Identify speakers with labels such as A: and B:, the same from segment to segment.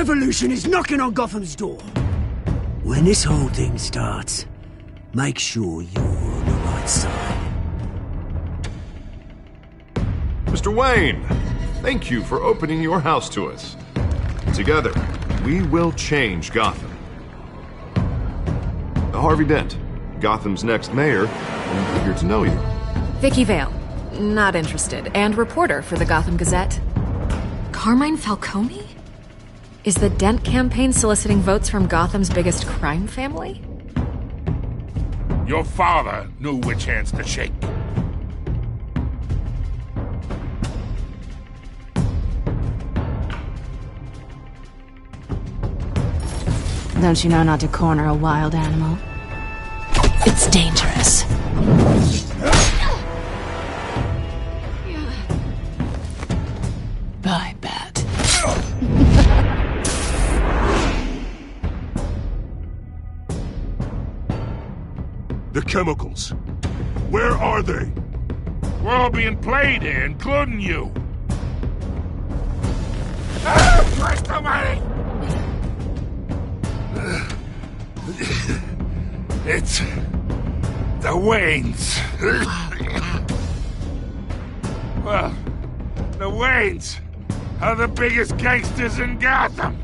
A: revolution is knocking on Gotham's door. When this whole thing starts, make sure you're on the right side.
B: Mr. Wayne, thank you for opening your house to us. Together, we will change Gotham. Harvey Dent, Gotham's next mayor, and eager to know you.
C: Vicky Vale, not interested, and reporter for the Gotham Gazette. Carmine Falcone? Is the Dent campaign soliciting votes from Gotham's biggest crime family?
D: Your father knew which hands to shake.
E: Don't you know not to corner a wild animal? It's dangerous. I bet.
D: The chemicals. Where are they? We're all being played here, including you. Christ almighty! It's the Waynes. Well, the Waynes are the biggest gangsters in Gotham.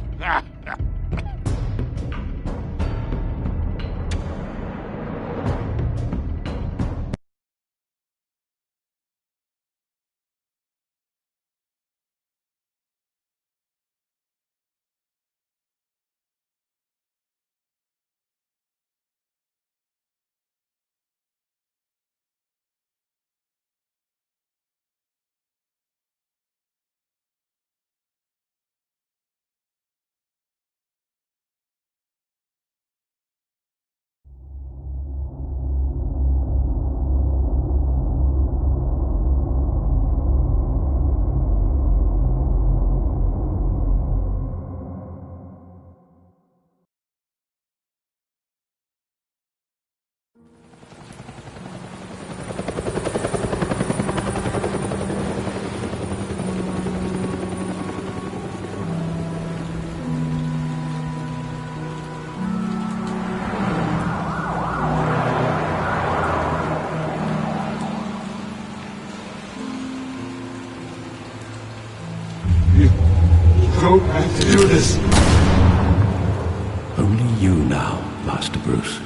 F: Don't have to do this.
G: Only you now, Master Bruce.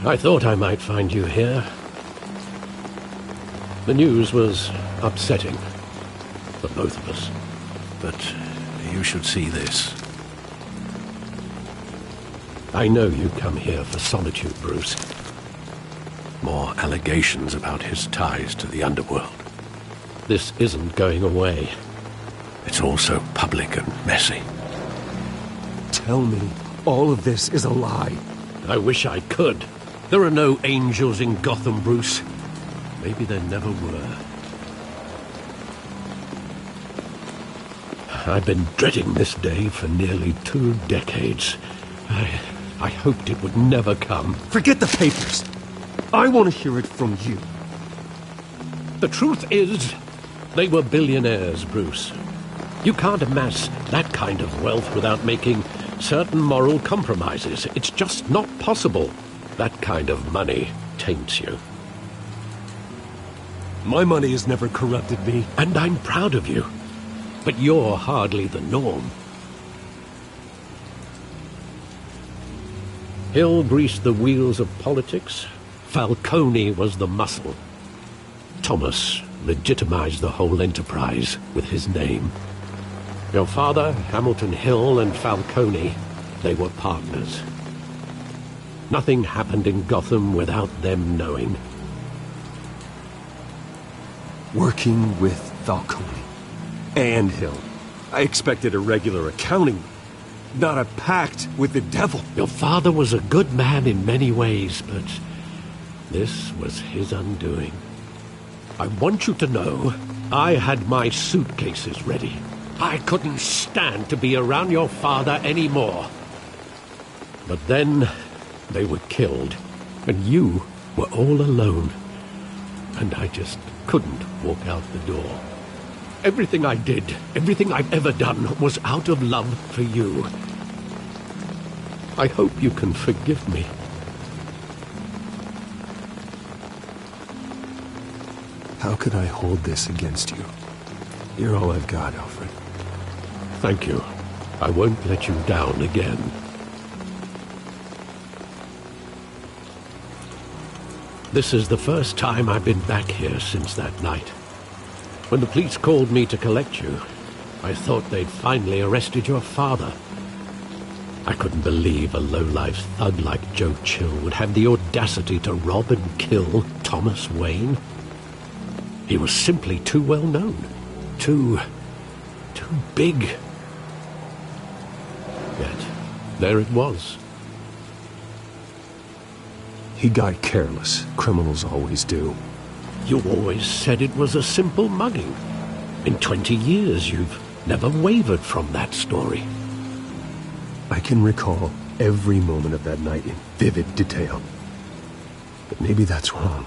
G: I thought I might find you here. The news was upsetting for both of us. But you should see this. I know you come here for solitude, Bruce. More allegations about his ties to the underworld. This isn't going away. It's all so public and messy.
F: Tell me all of this is a lie.
G: I wish I could. There are no angels in Gotham, Bruce. Maybe there never were. I've been dreading this day for nearly 2 decades. I hoped it would never come.
F: Forget the papers. I want to hear it from you.
G: The truth is, they were billionaires, Bruce. You can't amass that kind of wealth without making certain moral compromises. It's just not possible. That kind of money taints you.
F: My money has never corrupted me.
G: And I'm proud of you. But you're hardly the norm. Hill greased the wheels of politics. Falcone was the muscle. Thomas legitimized the whole enterprise with his name. Your father, Hamilton Hill, and Falcone, they were partners. Nothing happened in Gotham without them knowing.
F: Working with Falcone and Hill. I expected a regular accounting, not a pact with the devil.
G: Your father was a good man in many ways, but this was his undoing. I want you to know, I had my suitcases ready. I couldn't stand to be around your father anymore. But then, they were killed. And you were all alone. And I just couldn't walk out the door. Everything I did, everything I've ever done, was out of love for you. I hope you can forgive me.
F: How could I hold this against you? You're all I've got, Alfred.
G: Thank you. I won't let you down again. This is the first time I've been back here since that night. When the police called me to collect you, I thought they'd finally arrested your father. I couldn't believe a low-life thug like Joe Chill would have the audacity to rob and kill Thomas Wayne. He was simply too well known. Too big. Yet, there it was.
F: He got careless. Criminals always do.
G: You always said it was a simple mugging. In 20 years, you've never wavered from that story.
F: I can recall every moment of that night in vivid detail. But maybe that's wrong.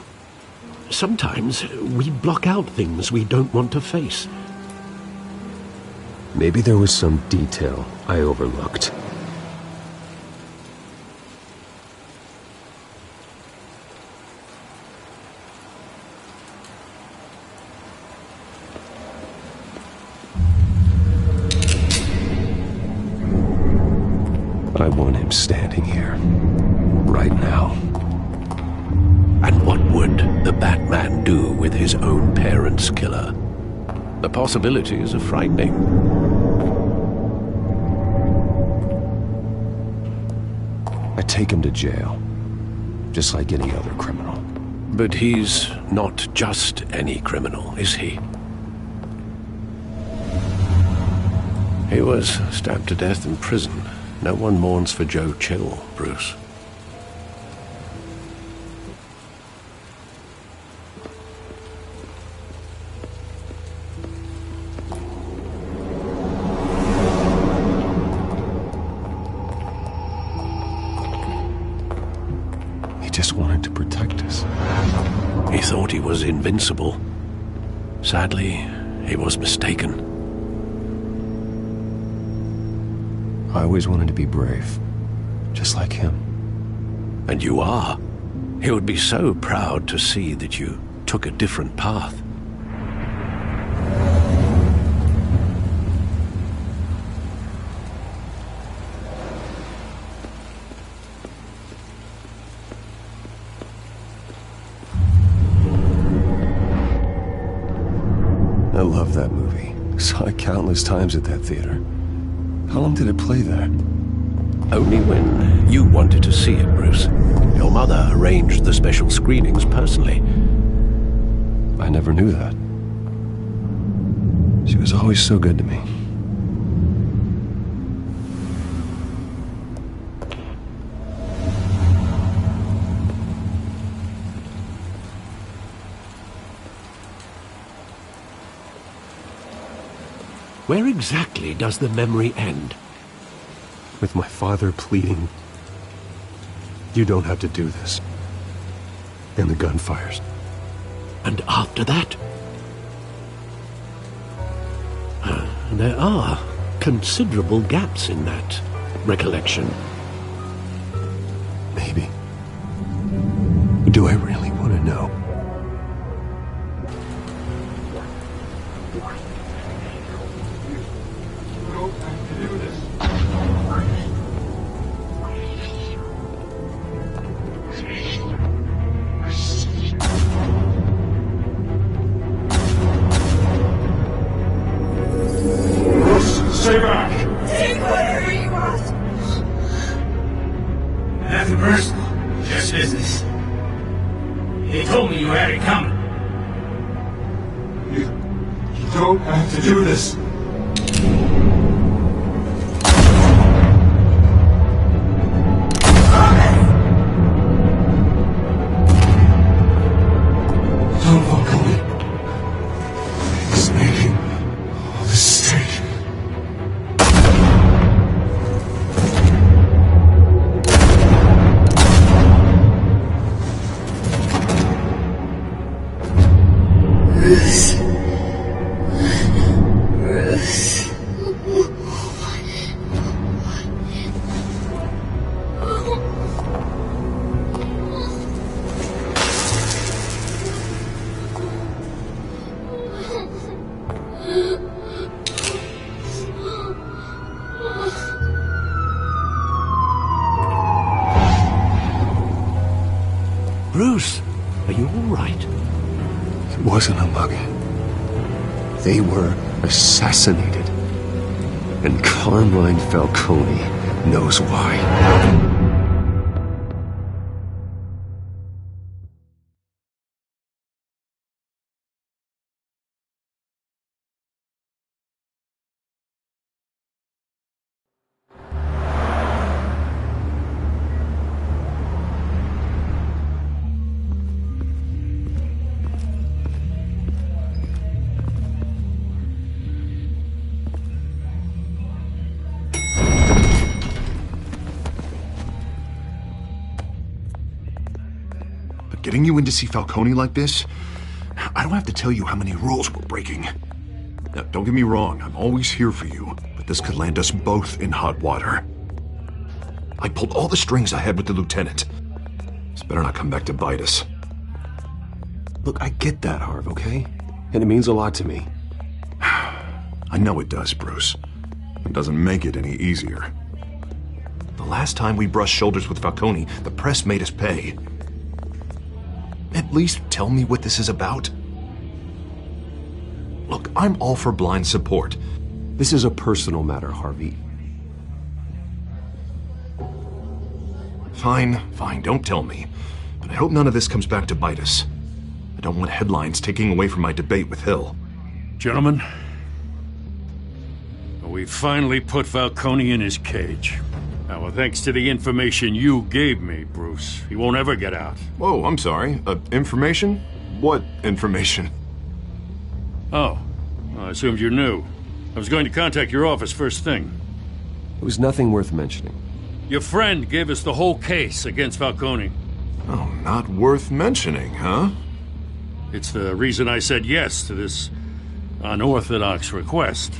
G: Sometimes we block out things we don't want to face.
F: Maybe there was some detail I overlooked. I want him standing here, right now.
G: And what would the Batman do with his own parents' killer? The possibilities are frightening.
F: I take him to jail, just like any other criminal.
G: But he's not just any criminal, is he? He was stabbed to death in prison. No one mourns for Joe Chill, Bruce.
F: He just wanted to protect us.
G: He thought he was invincible. Sadly, he was mistaken.
F: I always wanted to be brave, just like him.
G: And you are. He would be so proud to see that you took a different path.
F: I love that movie. Saw it countless times at that theater. How long did it play there?
G: Only when you wanted to see it, Bruce. Your mother arranged the special screenings personally.
F: I never knew that. She was always so good to me.
G: Where exactly does the memory end?
F: With my father pleading, "You don't have to do this." And the gunfires.
G: And after that? There are considerable gaps in that recollection.
F: Maybe. Do I really want to know?
D: Stay back!
H: Take whatever you want.
I: Nothing personal, just business. He told me you had it coming.
D: You don't have to do this. Don't walk away. He's making a mistake.
G: Bruce, are you all right?
F: It wasn't a mugging. They were assassinated. And Carmine Falcone knows why.
B: Getting you in to see Falcone like this? I don't have to tell you how many rules we're breaking. Now, don't get me wrong, I'm always here for you, but this could land us both in hot water. I pulled all the strings I had with the lieutenant. This better not come back to bite us.
F: Look, I get that, Harv, okay? And it means a lot to me.
B: I know it does, Bruce. It doesn't make it any easier. The last time we brushed shoulders with Falcone, the press made us pay. At least tell me what this is about. Look, I'm all for blind support.
F: This is a personal matter, Harvey.
B: Fine, don't tell me. But I hope none of this comes back to bite us. I don't want headlines taking away from my debate with Hill.
D: Gentlemen, we finally put Falcone in his cage. Now, thanks to the information you gave me, Bruce, he won't ever get out.
B: Whoa, I'm sorry. Information? What information?
D: Oh, I assumed you knew. I was going to contact your office first thing.
F: It was nothing worth mentioning.
D: Your friend gave us the whole case against Falcone.
B: Oh, not worth mentioning, huh?
D: It's the reason I said yes to this unorthodox request.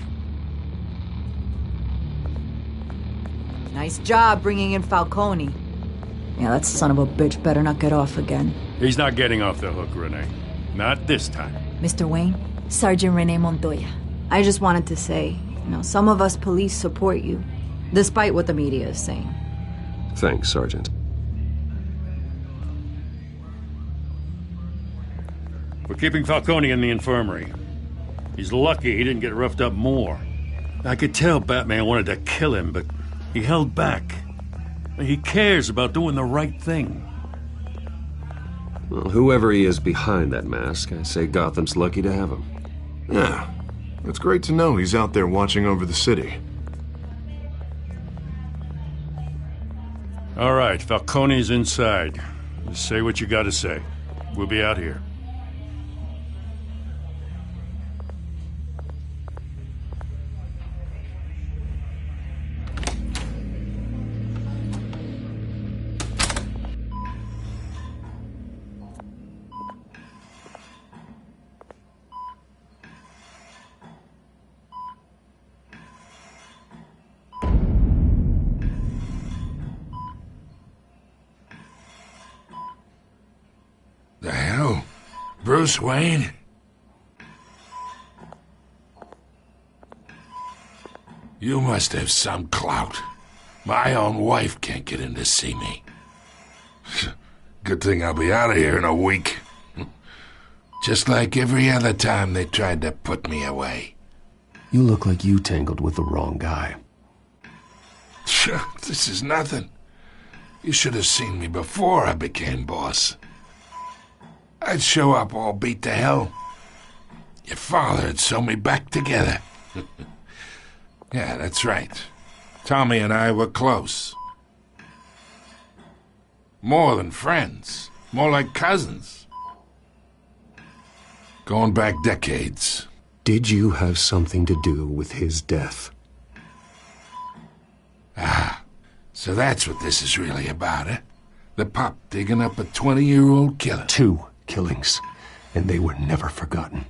J: Nice job bringing in Falcone. Yeah, that son of a bitch better not get off again.
D: He's not getting off the hook, Renee. Not this time.
J: Mr. Wayne, Sergeant Renee Montoya. I just wanted to say, some of us police support you, despite what the media is saying.
F: Thanks, Sergeant.
D: We're keeping Falcone in the infirmary. He's lucky he didn't get roughed up more. I could tell Batman wanted to kill him, but he held back. He cares about doing the right thing.
F: Well, whoever he is behind that mask, I say Gotham's lucky to have him.
B: Yeah, it's great to know he's out there watching over the city.
D: All right, Falcone's inside. Just say what you gotta say. We'll be out here.
K: The hell? Bruce Wayne? You must have some clout. My own wife can't get in to see me. Good thing I'll be out of here in a week. Just like every other time they tried to put me away.
F: You look like you tangled with the wrong guy.
K: This is nothing. You should have seen me before I became boss. I'd show up all beat to hell. Your father'd sew me back together. Yeah, that's right. Tommy and I were close. More than friends. More like cousins. Going back decades.
F: Did you have something to do with his death?
K: Ah, so that's what this is really about, eh? The pup digging up a 20-year-old killer.
F: 2 killings, and they were never forgotten.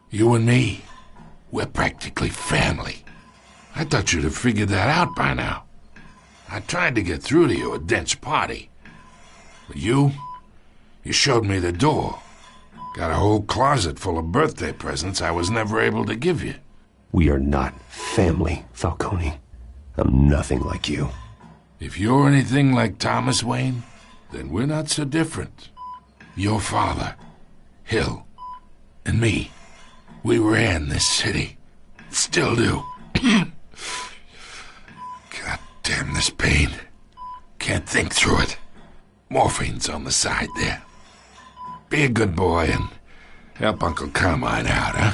K: You and me, we're practically family. I thought you'd have figured that out by now. I tried to get through to you at Dent's party. But you showed me the door. Got a whole closet full of birthday presents I was never able to give you.
F: We are not family, Falcone. I'm nothing like you.
K: If you're anything like Thomas Wayne, then we're not so different. Your father, Hill, and me, we ran this city. Still do. God damn this pain. Can't think through it. Morphine's on the side there. Be a good boy and help Uncle Carmine out, huh?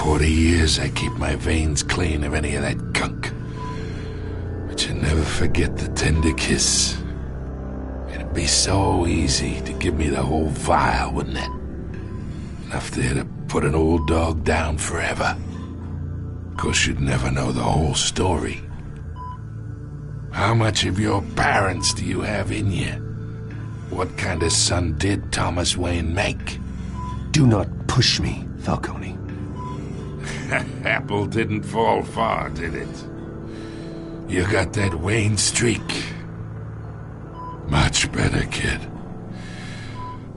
K: 40 years I keep my veins clean of any of that gunk. But you never forget the tender kiss. It'd be so easy to give me the whole vial, wouldn't it? Enough there to put an old dog down forever. Of course, you'd never know the whole story. How much of your parents do you have in you? What kind of son did Thomas Wayne make?
F: Do not push me, Falcone.
K: Apple didn't fall far, did it? You got that Wayne streak. Much better, kid.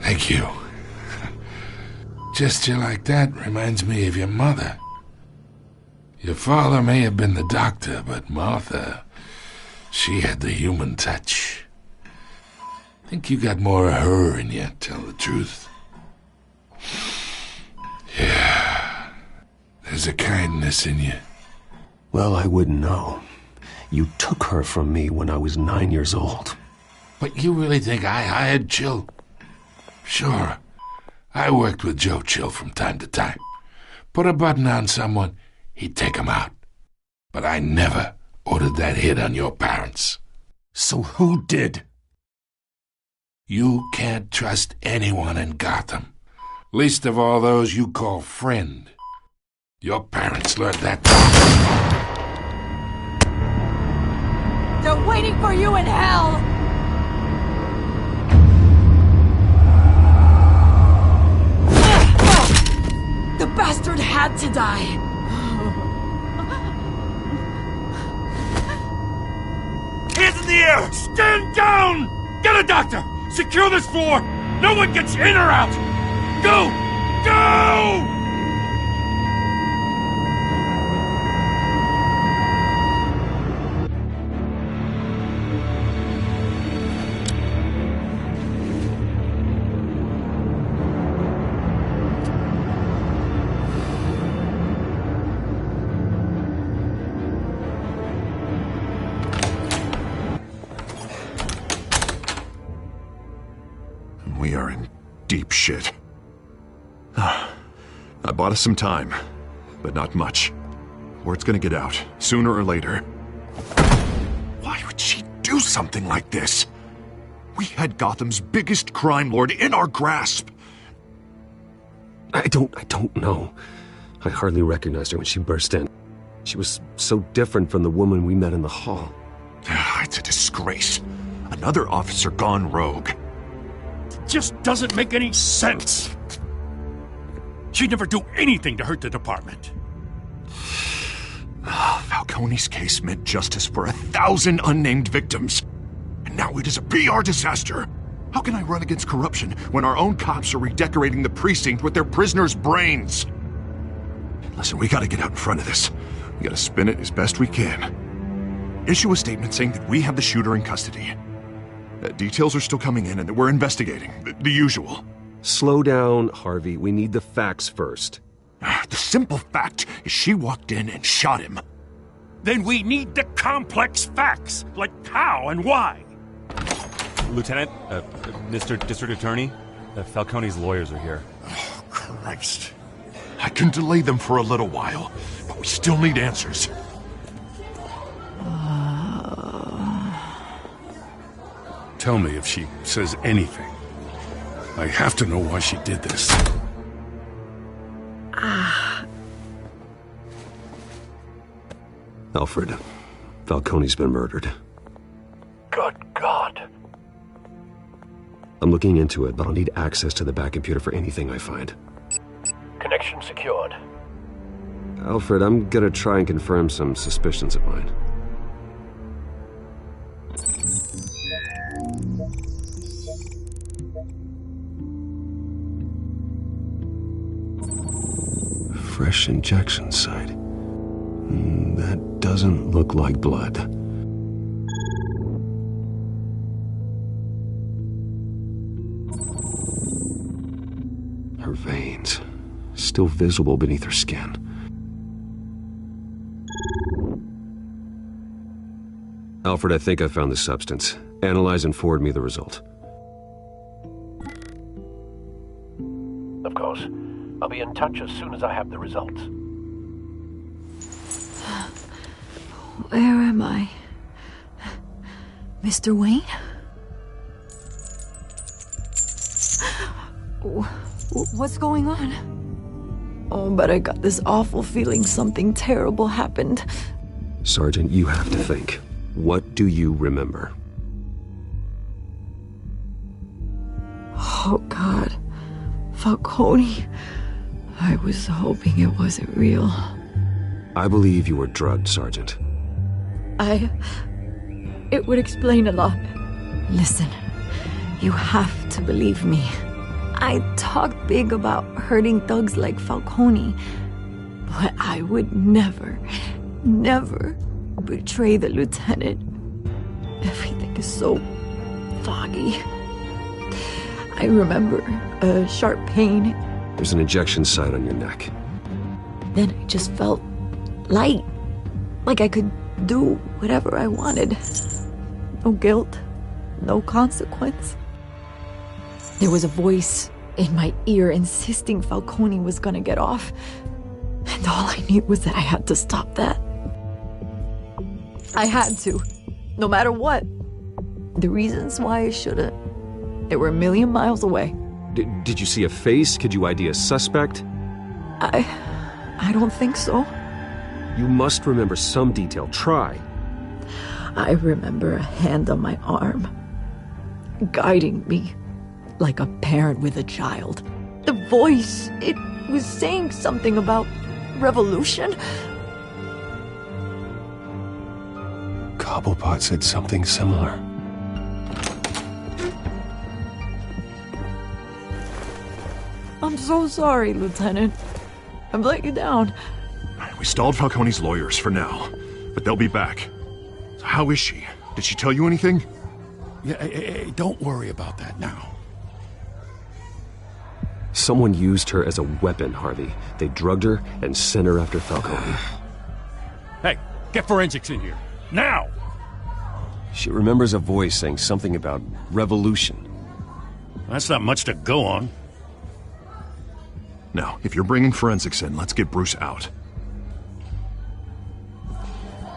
K: Thank you. Gesture like that reminds me of your mother. Your father may have been the doctor, but Martha, she had the human touch. Think you got more of her in you, tell the truth. Yeah, there's a kindness in you.
F: Well, I wouldn't know. You took her from me when I was 9 years old.
K: But you really think I hired Chill? Sure. I worked with Joe Chill from time to time. Put a button on someone, he'd take him out. But I never ordered that hit on your parents.
F: So who did?
K: You can't trust anyone in Gotham. Least of all those you call friend. Your parents learned that.
J: They're waiting for you in hell! The bastard had to die!
D: Hands in the air! Stand down! Get a doctor! Secure this floor! No one gets in or out! Go! Go!
B: We are in deep shit. I bought us some time, but not much. Word's gonna get out, sooner or later. Why would she do something like this? We had Gotham's biggest crime lord in our grasp.
F: I don't know. I hardly recognized her when she burst in. She was so different from the woman we met in the hall.
B: It's a disgrace. Another officer gone rogue.
D: Just doesn't make any sense. She'd never do anything to hurt the department.
B: Falcone's case meant justice for 1,000 unnamed victims. And now it is a PR disaster. How can I run against corruption when our own cops are redecorating the precinct with their prisoners' brains? Listen, we gotta get out in front of this. We gotta spin it as best we can. Issue a statement saying that we have the shooter in custody. Details are still coming in and that we're investigating. The usual.
F: Slow down, Harvey. We need the facts first.
B: The simple fact is she walked in and shot him.
D: Then we need the complex facts, like how and why.
L: Lieutenant, Mr. District Attorney, Falcone's lawyers are here.
B: Oh, Christ. I can delay them for a little while, but we still need answers.
D: Tell me if she says anything. I have to know why she did this.
F: Alfred, Falcone's been murdered.
M: Good God.
F: I'm looking into it, but I'll need access to the back computer for anything I find.
M: Connection secured.
F: Alfred, I'm gonna try and confirm some suspicions of mine. fresh injection site. That doesn't look like blood. Her veins, still visible beneath her skin. Alfred, I think I found the substance. Analyze and forward me the result.
M: Of course. I'll be in touch as soon as I have the results.
J: Where am I? Mr. Wayne? What's going on? Oh, but I got this awful feeling something terrible happened.
F: Sergeant, you have to think. What do you remember?
J: Oh, God. Falcone. I was hoping it wasn't real.
F: I believe you were drugged, Sergeant.
J: It would explain a lot. Listen, you have to believe me. I talk big about hurting thugs like Falcone, but I would never betray the lieutenant. Everything is so foggy. I remember a sharp pain.
F: There's an injection site on your neck.
J: Then I just felt light, like I could do whatever I wanted. No guilt, no consequence. There was a voice in my ear insisting Falcone was gonna get off. And all I knew was that I had to stop that. I had to, no matter what. The reasons why I shouldn't, they were a million miles away.
F: Did you see a face? Could you ID a suspect?
J: I don't think so.
F: You must remember some detail. Try.
J: I remember a hand on my arm, guiding me like a parent with a child. The voice, it was saying something about revolution.
F: Cobblepot said something similar.
J: I'm so sorry, Lieutenant. I've let you down.
B: We stalled Falcone's lawyers for now, but they'll be back. So how is she? Did she tell you anything?
K: Yeah, hey, don't worry about that now.
F: Someone used her as a weapon, Harvey. They drugged her and sent her after Falcone.
D: Hey, get forensics in here. Now!
F: She remembers a voice saying something about revolution.
D: That's not much to go on.
B: Now, if you're bringing forensics in, let's get Bruce out.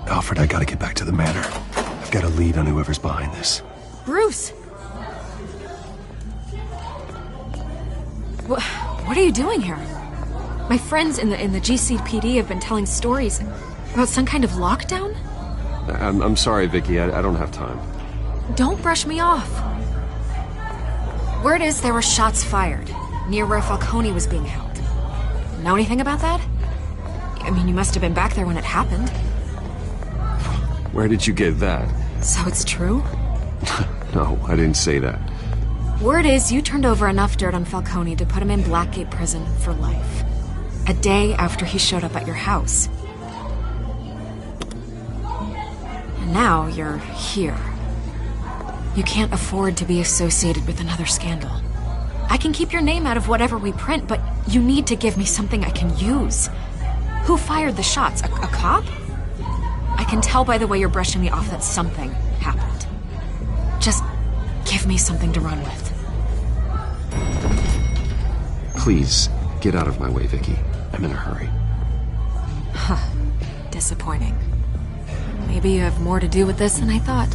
F: Alfred, I gotta get back to the manor. I've got a lead on whoever's behind this.
C: Bruce! What are you doing here? My friends in the GCPD have been telling stories about some kind of lockdown?
F: I'm sorry, Vicky. I don't have time.
C: Don't brush me off. Word is there were shots fired near where Falcone was being held. Know anything about that? I mean, you must have been back there when it happened.
F: Where did you get that?
C: So it's true?
F: No, I didn't say that.
C: Word is you turned over enough dirt on Falcone to put him in Blackgate Prison for life. A day after he showed up at your house. And now you're here. You can't afford to be associated with another scandal. I can keep your name out of whatever we print, but you need to give me something I can use. Who fired the shots? A cop? I can tell by the way you're brushing me off that something happened. Just give me something to run with.
F: Please, get out of my way, Vicky. I'm in a hurry.
C: Huh. Disappointing. Maybe you have more to do with this than I thought.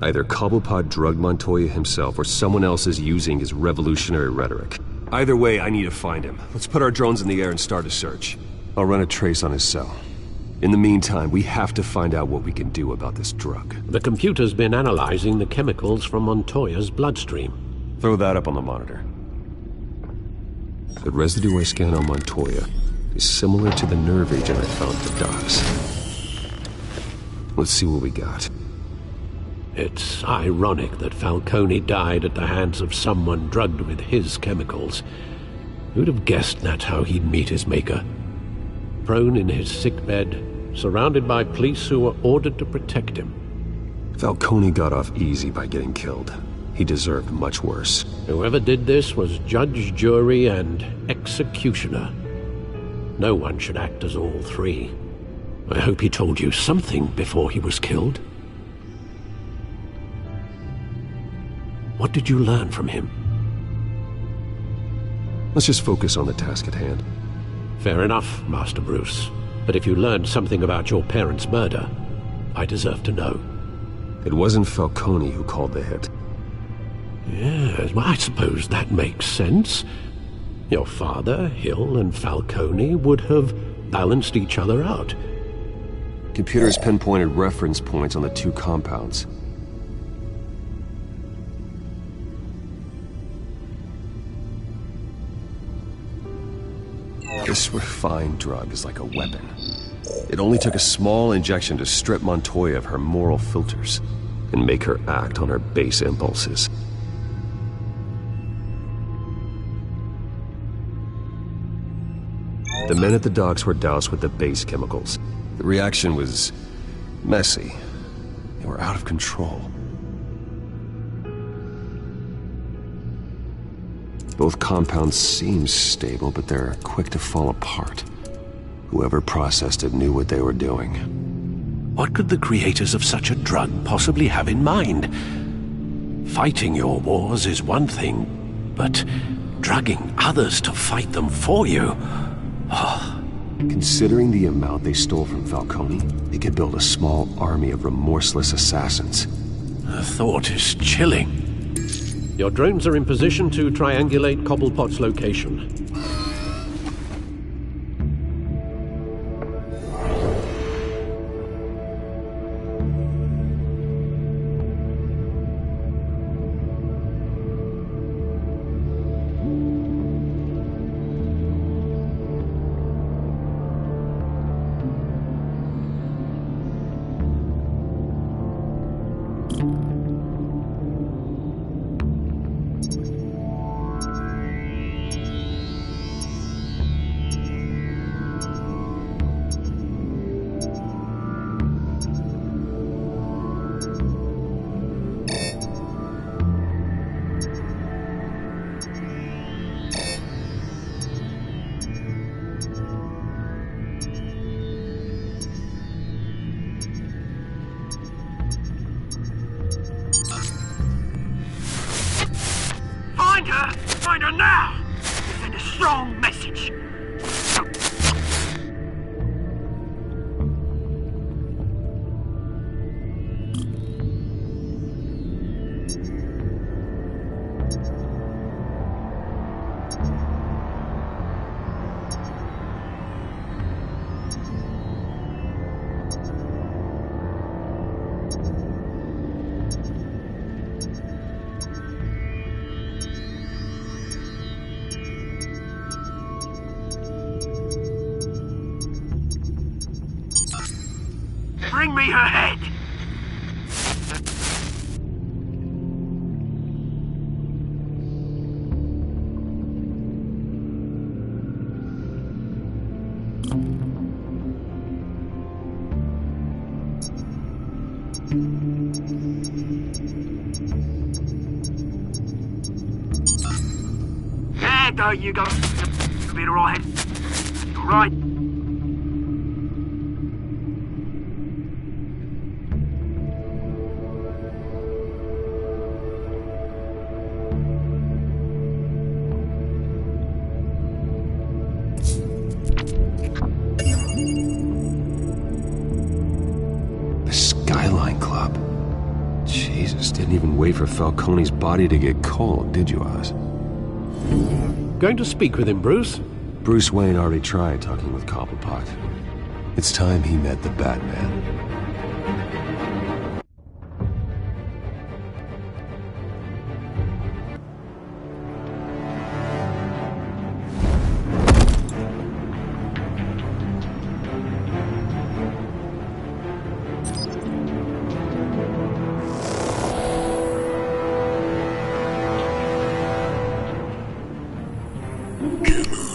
F: Either Cobblepot drugged Montoya himself or someone else is using his revolutionary rhetoric. Either way, I need to find him. Let's put our drones in the air and start a search. I'll run a trace on his cell. In the meantime, we have to find out what we can do about this drug.
G: The computer's been analyzing the chemicals from Montoya's bloodstream.
F: Throw that up on the monitor. The residue I scan on Montoya is similar to the nerve agent I found at the docks. Let's see what we got.
G: It's ironic that Falcone died at the hands of someone drugged with his chemicals. Who'd have guessed that's how he'd meet his maker? Prone in his sickbed, surrounded by police who were ordered to protect him.
F: Falcone got off easy by getting killed. He deserved much worse.
G: Whoever did this was judge, jury, and executioner. No one should act as all three. I hope he told you something before he was killed. What did you learn from him?
F: Let's just focus on the task at hand.
G: Fair enough, Master Bruce. But if you learned something about your parents' murder, I deserve to know.
F: It wasn't Falcone who called the hit.
G: Yes, well, I suppose that makes sense. Your father, Hill, and Falcone would have balanced each other out.
F: Computers pinpointed reference points on the two compounds. This refined drug is like a weapon. It only took a small injection to strip Montoya of her moral filters and make her act on her base impulses. The men at the docks were doused with the base chemicals. The reaction was messy. They were out of control. Both compounds seem stable, but they're quick to fall apart. Whoever processed it knew what they were doing.
G: What could the creators of such a drug possibly have in mind? Fighting your wars is one thing, but drugging others to fight them for you?
F: Considering the amount they stole from Falcone, they could build a small army of remorseless assassins.
G: The thought is chilling. Your drones are in position to triangulate Cobblepot's location.
A: Find her now! Send a strong message! Bring me her head! There you go. You'll be all right. All right.
F: Jesus, didn't even wait for Falcone's body to get cold, did you, Oz?
G: Going to speak with him, Bruce?
F: Bruce Wayne already tried talking with Cobblepot. It's time he met the Batman.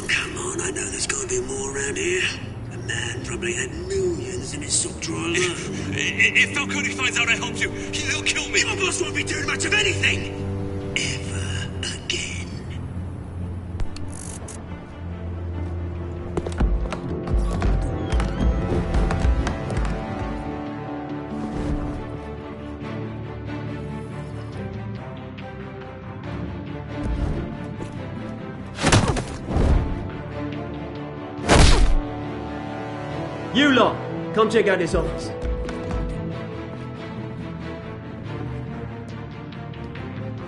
A: Come on, I know there's gonna be more around here. The man probably had millions in his sock drawer.
N: If Falcone finds out I helped you, he'll kill me.
A: Your boss won't be doing much of anything! Ever again.
O: You lot, come check out this office.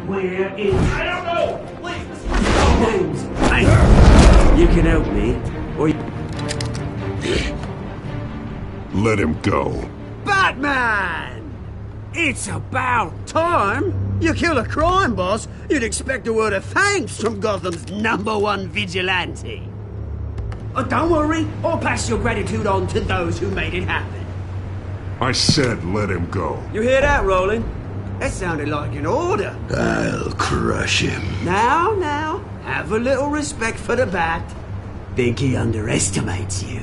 A: Where is...
N: I don't know! Please!
A: Names? Hey! You can help me, or you...
B: Let him go.
A: Batman! It's about time! You kill a crime boss, you'd expect a word of thanks from Gotham's #1 vigilante. Oh, don't worry, I'll pass your gratitude on to those who made it happen.
B: I said let him go.
O: You hear that, Roland?
A: That sounded like an order.
B: I'll crush him.
A: Now, have a little respect for the Bat. Think he underestimates you.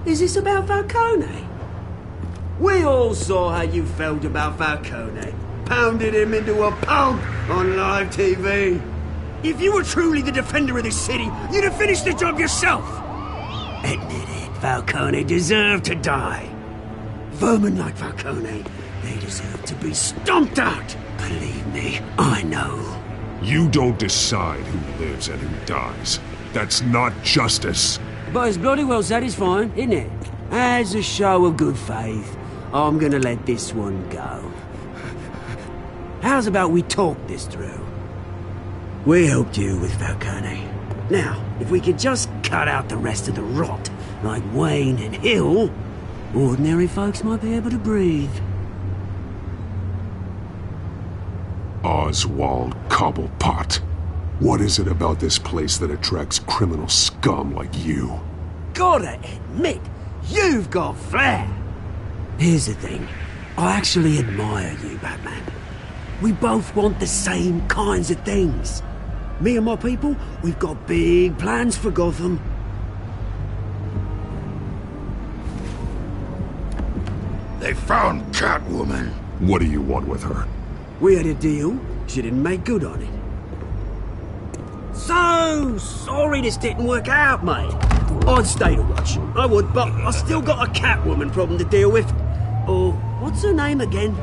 A: Is this about Falcone? We all saw how you felt about Falcone. Pounded him into a pulp on live TV. If you were truly the defender of this city, you'd have finished the job yourself. Admit it, Falcone deserved to die. Vermin like Falcone, they deserve to be stomped out. Believe me, I know.
B: You don't decide who lives and who dies. That's not justice.
A: But it's bloody well satisfying, isn't it? As a show of good faith, I'm gonna let this one go. How's about we talk this through? We helped you with Falcone. Now, if we could just cut out the rest of the rot, like Wayne and Hill, ordinary folks might be able to breathe.
B: Oswald Cobblepot. What is it about this place that attracts criminal scum like you?
A: Gotta admit, you've got flair. Here's the thing. I actually admire you, Batman. We both want the same kinds of things. Me and my people, we've got big plans for Gotham.
B: They found Catwoman. What do you want with her?
A: We had a deal. She didn't make good on it. So sorry this didn't work out, mate. I'd stay to watch. I would, but I still got a Catwoman problem to deal with. Oh, what's her name again?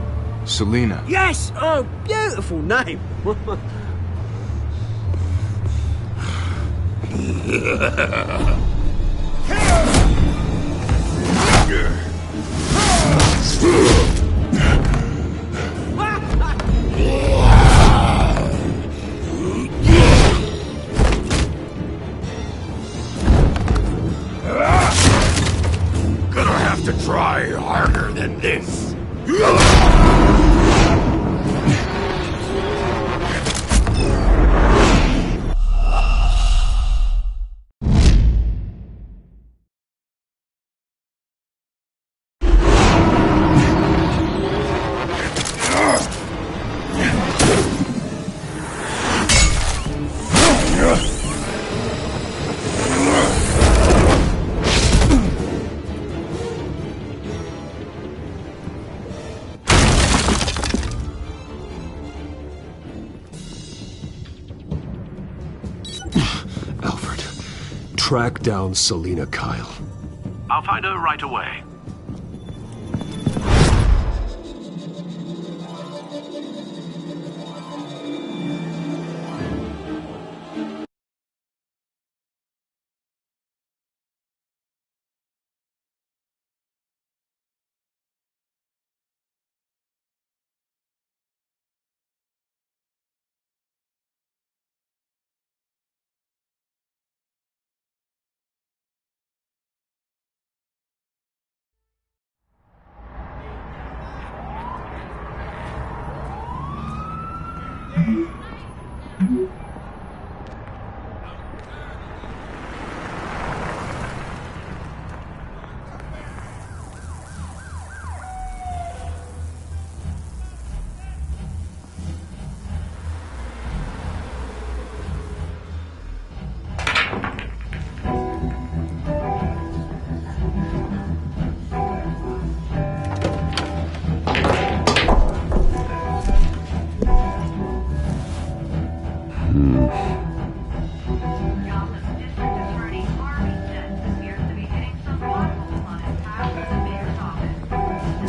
P: Selina.
A: Yes! Oh, beautiful name.
B: Gonna have to try harder than this. Track down Selina Kyle.
M: I'll find her right away.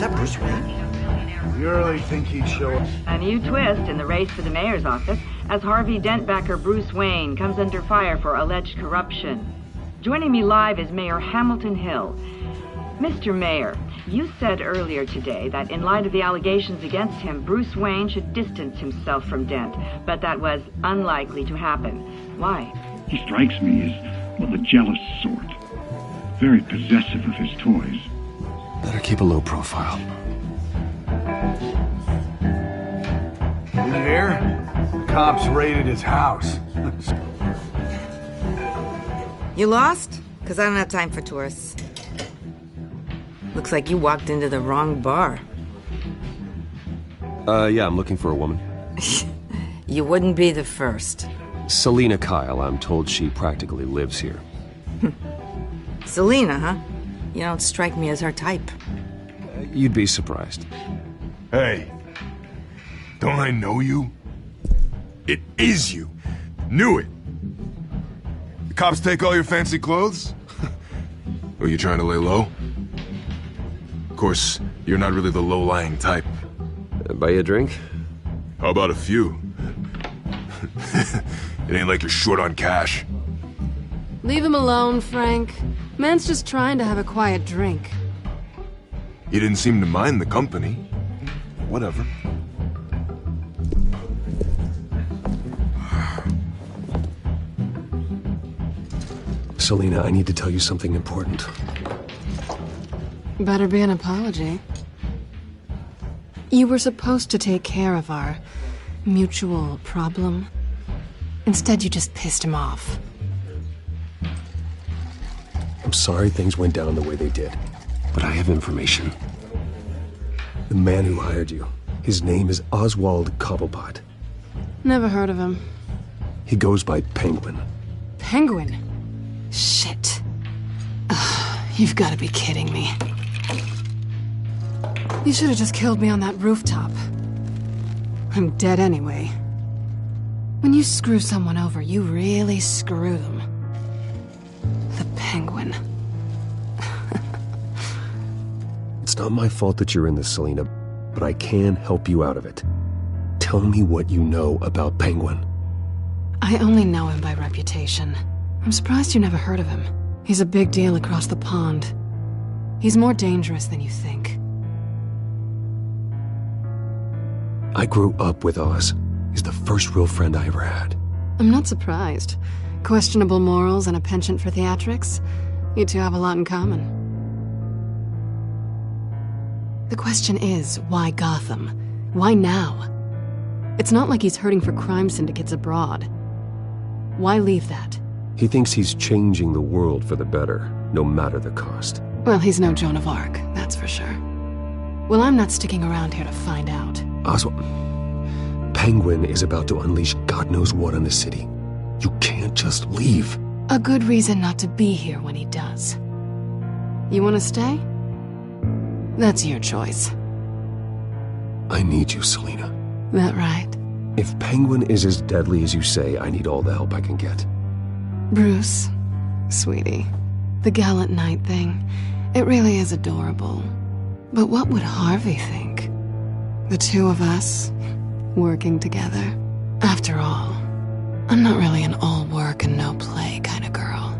P: Is that Bruce Wayne?
Q: You really think he'd show up?
R: A new twist in the race for the mayor's office as Harvey Dent backer Bruce Wayne comes under fire for alleged corruption. Joining me live is Mayor Hamilton Hill. Mr. Mayor, you said earlier today that in light of the allegations against him, Bruce Wayne should distance himself from Dent, but that was unlikely to happen. Why?
S: He strikes me as, well, the jealous sort. Very possessive of his toys.
F: Better keep a low profile.
Q: You hear? Cops raided his house.
T: You lost? Because I don't have time for tourists. Looks like you walked into the wrong bar.
F: Yeah, I'm looking for a woman.
T: You wouldn't be the first.
F: Selina Kyle, I'm told she practically lives here.
T: Selina, huh? You don't strike me as her type.
F: You'd be surprised.
U: Hey, don't I know you? It is you. Knew it. The cops take all your fancy clothes? Are you trying to lay low? Of course, you're not really the low-lying type.
F: Buy you a drink?
U: How about a few? It ain't like you're short on cash.
V: Leave him alone, Frank. Man's just trying to have a quiet drink.
U: You didn't seem to mind the company. Whatever.
F: Selina, I need to tell you something important.
V: Better be an apology. You were supposed to take care of our mutual problem. Instead, you just pissed him off.
F: I'm sorry things went down the way they did, but I have information. The man who hired you, his name is Oswald Cobblepot.
V: Never heard of him.
F: He goes by Penguin.
V: Penguin? Shit. Ugh, you've got to be kidding me. You should have just killed me on that rooftop. I'm dead anyway. When you screw someone over, you really screw them. The Penguin.
F: It's not my fault that you're in this, Selina, but I can help you out of it. Tell me what you know about Penguin.
V: I only know him by reputation. I'm surprised you never heard of him. He's a big deal across the pond. He's more dangerous than you think.
F: I grew up with Oz. He's the first real friend I ever had.
V: I'm not surprised. Questionable morals and a penchant for theatrics. You two have a lot in common. The question is, why Gotham? Why now? It's not like he's hurting for crime syndicates abroad. Why leave that?
F: He thinks he's changing the world for the better, no matter the cost.
V: Well, he's no Joan of Arc, that's for sure. Well, I'm not sticking around here to find out.
F: Oswald, Penguin is about to unleash God knows what on the city. You can't just leave.
V: A good reason not to be here when he does. You want to stay? That's your choice.
F: I need you, Selina.
V: That right?
F: If Penguin is as deadly as you say, I need all the help I can get.
V: Bruce, sweetie, the gallant knight thing, it really is adorable. But what would Harvey think? The two of us, working together. After all, I'm not really an all work and no play kind of girl.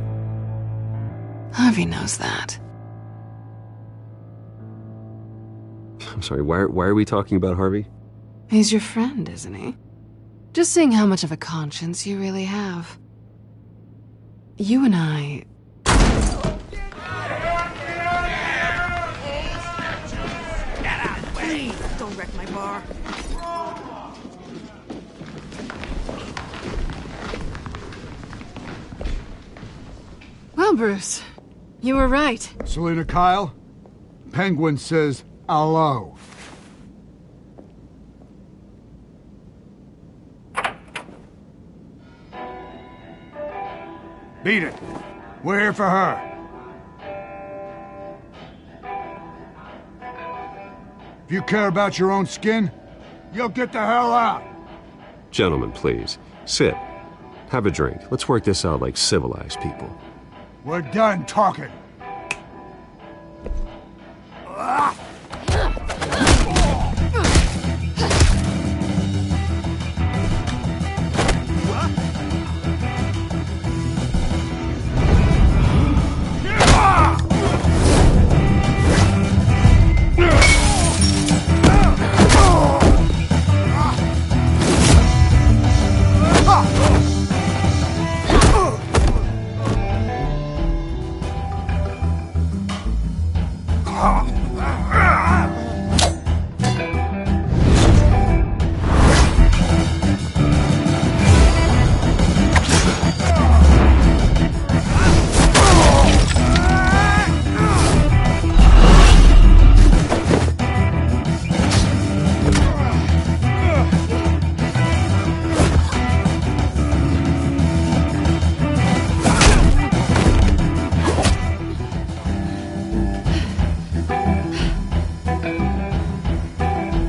V: Harvey knows that.
F: I'm sorry, why are we talking about Harvey?
V: He's your friend, isn't he? Just seeing how much of a conscience you really have. You and I...
T: Please, don't wreck my bar.
V: Well, Bruce, you were right.
Q: Selena Kyle, Penguin says hello. Beat it. We're here for her. If you care about your own skin, you'll get the hell out.
F: Gentlemen, please. Sit. Have a drink. Let's work this out like civilized people.
Q: We're done talking.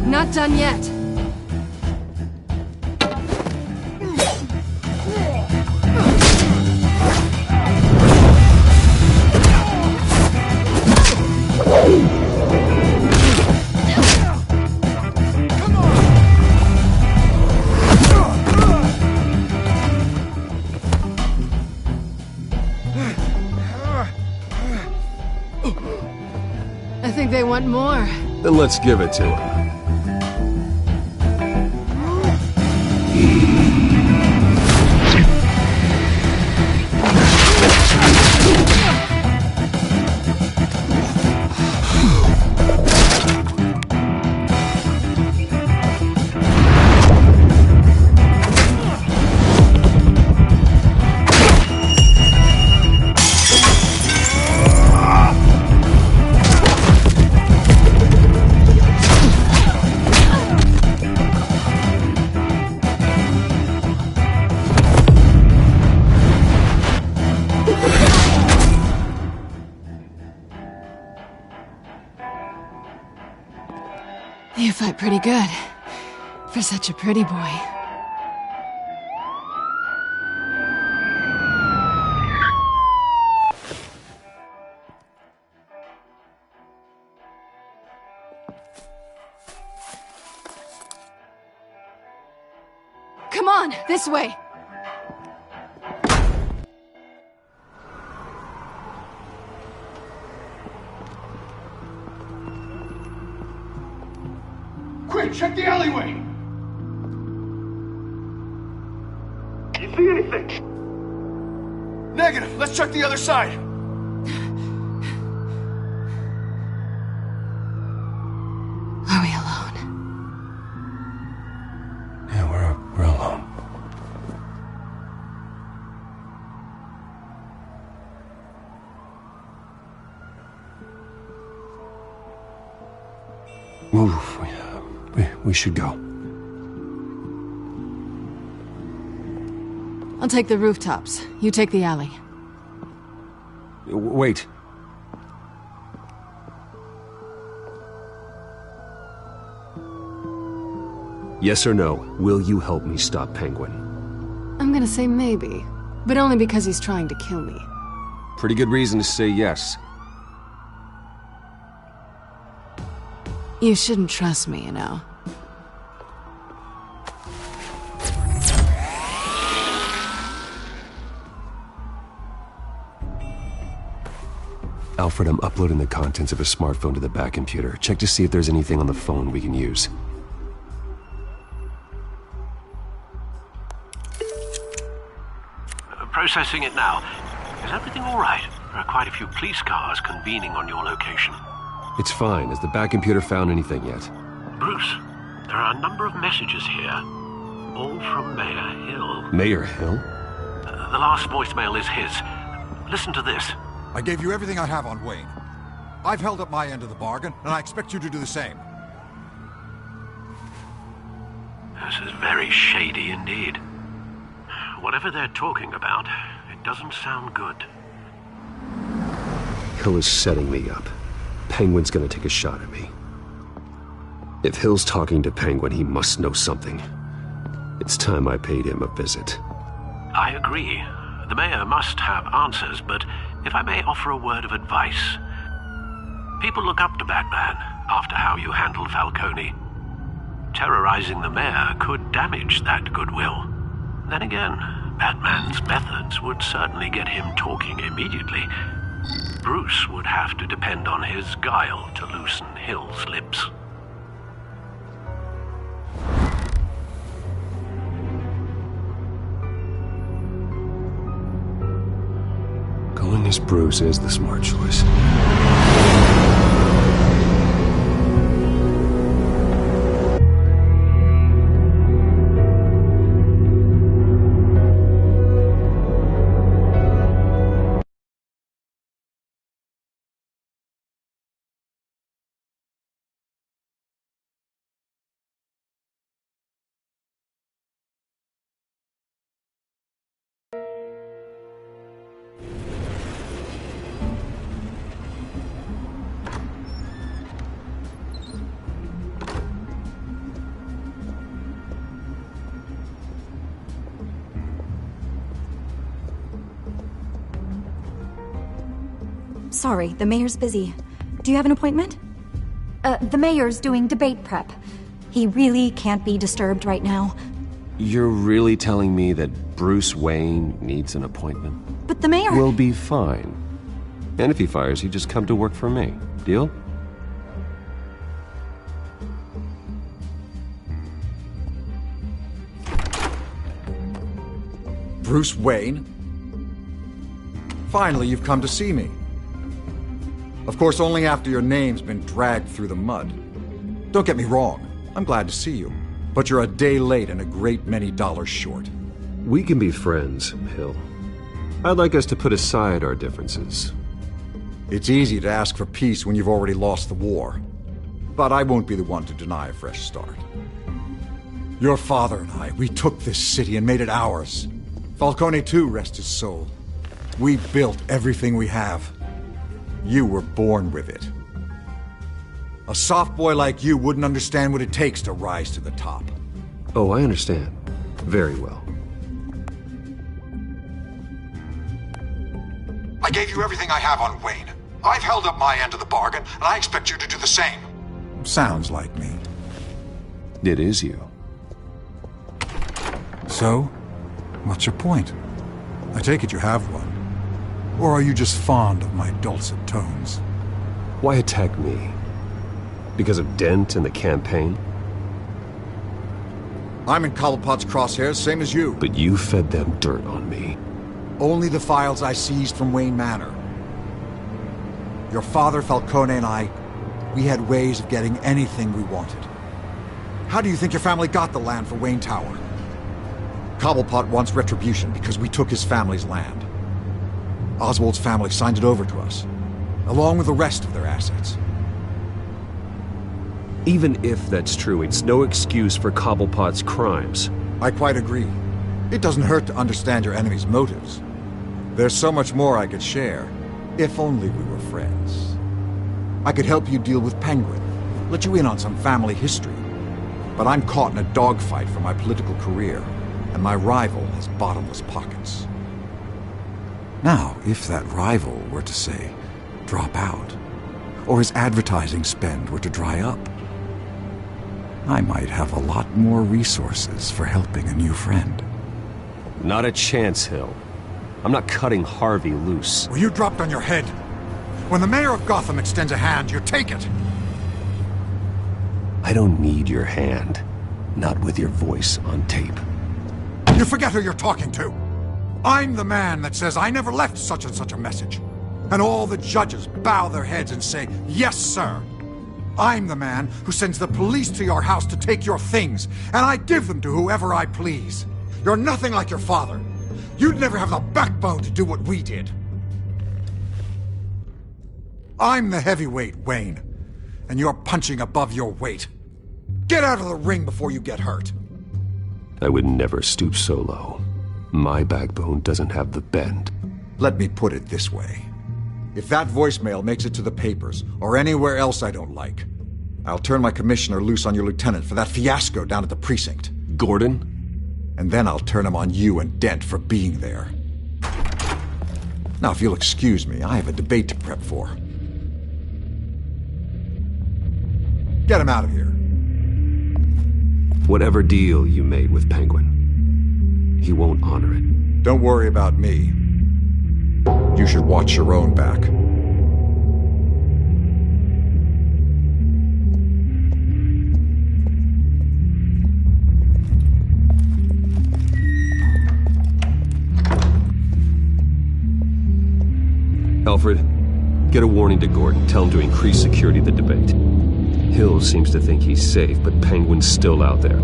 V: Not done yet. I think they want more.
F: Then let's give it to them.
V: You fight pretty good. For such a pretty boy. Come on, this way.
Q: Quick, check the alleyway!
N: You see anything?
Q: Negative. Let's check the other side.
V: Are we alone?
K: Yeah, we're alone.
F: We should go.
V: I'll take the rooftops. You take the alley.
F: Wait. Yes or no, will you help me stop Penguin?
V: I'm gonna say maybe, but only because he's trying to kill me.
F: Pretty good reason to say yes.
V: You shouldn't trust me, you know.
F: Alfred, I'm uploading the contents of a smartphone to the back computer. Check to see if there's anything on the phone we can use.
M: Processing it now. Is everything all right? There are quite a few police cars convening on your location.
F: It's fine. Has the back computer found anything yet?
M: Bruce, there are a number of messages here. All from Mayor Hill.
F: Mayor Hill?
M: The last voicemail is his. listen to this.
E: I gave you everything I have on Wayne. I've held up my end of the bargain, and I expect you to do the same.
M: This is very shady indeed. Whatever they're talking about, it doesn't sound good.
F: Hill is setting me up. Penguin's gonna take a shot at me. If Hill's talking to Penguin, he must know something. It's time I paid him a visit.
M: I agree. The mayor must have answers, but if I may offer a word of advice. People look up to Batman after how you handled Falcone. Terrorizing the mayor could damage that goodwill. Then again, Batman's methods would certainly get him talking immediately. Bruce would have to depend on his guile to loosen Hill's lips.
F: Going as Bruce is the smart choice.
H: Sorry, the mayor's busy. Do you have an appointment? The mayor's doing debate prep. He really can't be disturbed right now.
F: You're really telling me that Bruce Wayne needs an appointment?
H: But the mayor...
F: We'll be fine. And if he fires you, just come to work for me. Deal?
E: Bruce Wayne? Finally, you've come to see me. Of course, only after your name's been dragged through the mud. Don't get me wrong, I'm glad to see you. But you're a day late and a great many dollars short.
F: We can be friends, Hill. I'd like us to put aside our differences.
E: It's easy to ask for peace when you've already lost the war. But I won't be the one to deny a fresh start. Your father and I, we took this city and made it ours. Falcone too, rest his soul. We built everything we have. You were born with it. A soft boy like you wouldn't understand what it takes to rise to the top.
F: Oh, I understand. Very well.
E: I gave you everything I have on Wayne. I've held up my end of the bargain, and I expect you to do the same. Sounds like me.
F: It is you.
E: So, what's your point? I take it you have one. Or are you just fond of my dulcet tones?
F: Why attack me? Because of Dent and the campaign?
E: I'm in Cobblepot's crosshairs, same as you.
F: But you fed them dirt on me.
E: Only the files I seized from Wayne Manor. Your father, Falcone, and I, we had ways of getting anything we wanted. How do you think your family got the land for Wayne Tower? Cobblepot wants retribution because we took his family's land. Oswald's family signed it over to us, along with the rest of their assets.
F: Even if that's true, it's no excuse for Cobblepot's crimes.
E: I quite agree. It doesn't hurt to understand your enemy's motives. There's so much more I could share, if only we were friends. I could help you deal with Penguin, let you in on some family history. But I'm caught in a dogfight for my political career, and my rival has bottomless pockets. Now, if that rival were to, say, drop out, or his advertising spend were to dry up, I might have a lot more resources for helping a new friend.
F: Not a chance, Hill. I'm not cutting Harvey loose.
E: Well, you dropped on your head. When the mayor of Gotham extends a hand, you take it.
F: I don't need your hand. Not with your voice on tape.
E: You forget who you're talking to. I'm the man that says I never left such and such a message. And all the judges bow their heads and say, yes, sir. I'm the man who sends the police to your house to take your things, and I give them to whoever I please. You're nothing like your father. You'd never have the backbone to do what we did. I'm the heavyweight, Wayne. And you're punching above your weight. Get out of the ring before you get hurt.
F: I would never stoop so low. My backbone doesn't have the bend.
E: Let me put it this way. If that voicemail makes it to the papers, or anywhere else I don't like, I'll turn my commissioner loose on your lieutenant for that fiasco down at the precinct.
F: Gordon?
E: And then I'll turn him on you and Dent for being there. Now, if you'll excuse me, I have a debate to prep for. Get him out of here.
F: Whatever deal you made with Penguin, he won't honor it.
E: Don't worry about me. You should watch your own back.
F: Alfred, get a warning to Gordon. Tell him to increase security of the debate. Hill seems to think he's safe, but Penguin's still out there.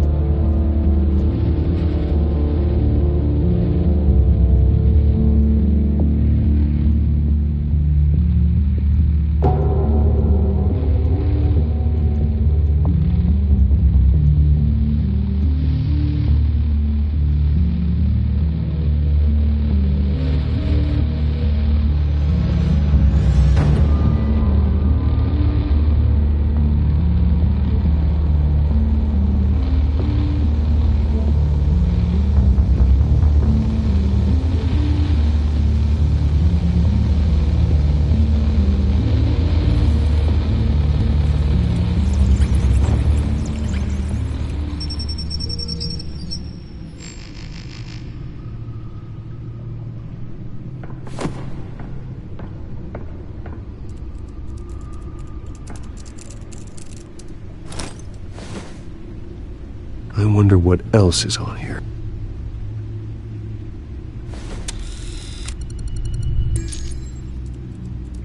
F: I wonder what else is on here.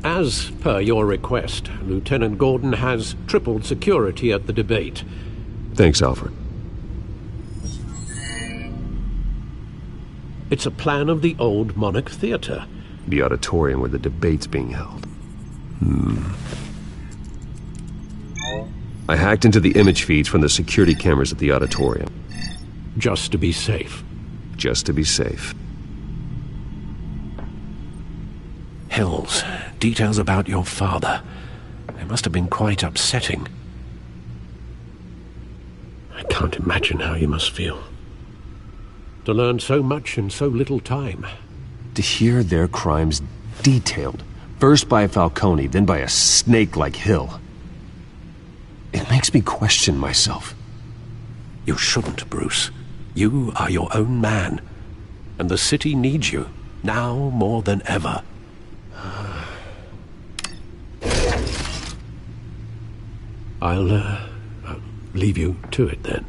G: As per your request, Lieutenant Gordon has tripled security at the debate.
F: Thanks, Alfred.
G: It's a plan of the old Monarch Theater.
F: The auditorium where the debate's being held. I hacked into the image feeds from the security cameras at the auditorium.
G: Just to be safe.
F: Just to be safe.
G: Hills, details about your father. They must have been quite upsetting. I can't imagine how you must feel. To learn so much in so little time.
F: To hear their crimes detailed, first by Falcone, then by a snake like Hill. It makes me question myself.
G: You shouldn't, Bruce. You are your own man. And the city needs you, now more than ever. I'll leave you to it then.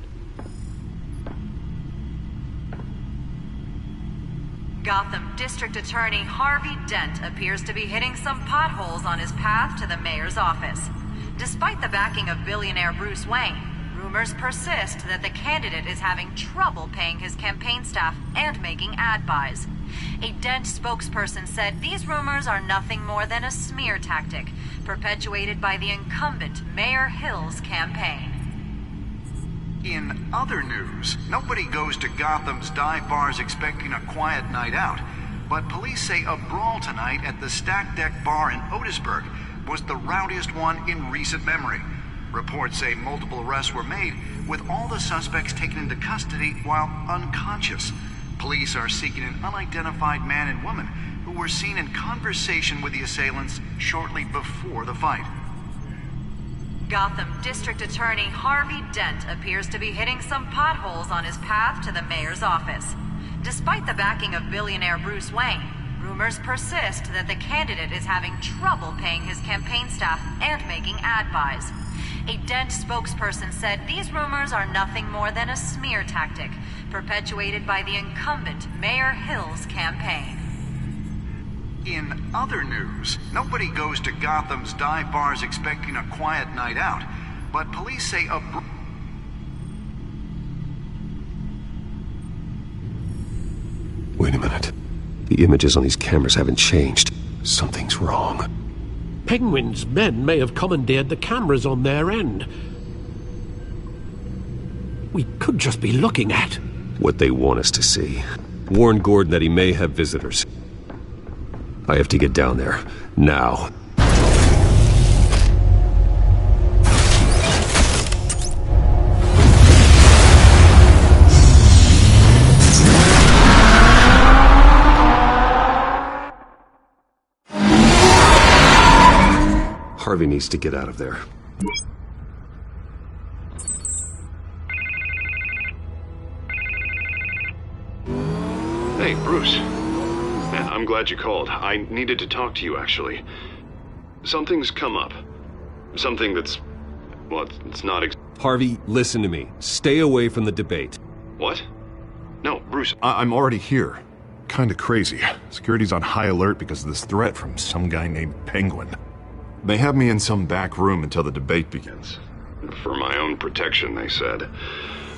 I: Gotham District Attorney Harvey Dent appears to be hitting some potholes on his path to the mayor's office. Despite the backing of billionaire Bruce Wayne, rumors persist that the candidate is having trouble paying his campaign staff and making ad buys. A Dent spokesperson said these rumors are nothing more than a smear tactic, perpetuated by the incumbent Mayor Hill's campaign.
L: In other news, nobody goes to Gotham's dive bars expecting a quiet night out, but police say a brawl tonight at the Stack Deck Bar in Otisburg was the rowdiest one in recent memory. Reports say multiple arrests were made, with all the suspects taken into custody while unconscious. Police are seeking an unidentified man and woman who were seen in conversation with the assailants shortly before the fight.
I: Gotham District Attorney Harvey Dent appears to be hitting some potholes on his path to the mayor's office. Despite the backing of billionaire Bruce Wayne, rumors persist that the candidate is having trouble paying his campaign staff and making ad buys. A Dent spokesperson said these rumors are nothing more than a smear tactic, perpetuated by the incumbent Mayor Hill's campaign.
L: In other news, nobody goes to Gotham's dive bars expecting a quiet night out, but police say a
F: Wait a minute. The images on these cameras haven't changed. Something's wrong.
G: Penguin's men may have commandeered the cameras on their end. We could just be looking at
F: what they want us to see. Warn Gordon that he may have visitors. I have to get down there, now. Harvey needs to get out of there.
B: Hey, Bruce. Man, I'm glad you called. I needed to talk to you, actually. Something's come up. Something that's... well, it's not
F: Harvey, listen to me. Stay away from the debate.
B: What? No, Bruce, I'm already here. Kinda crazy. Security's on high alert because of this threat from some guy named Penguin. They have me in some back room until the debate begins. For my own protection, they said. A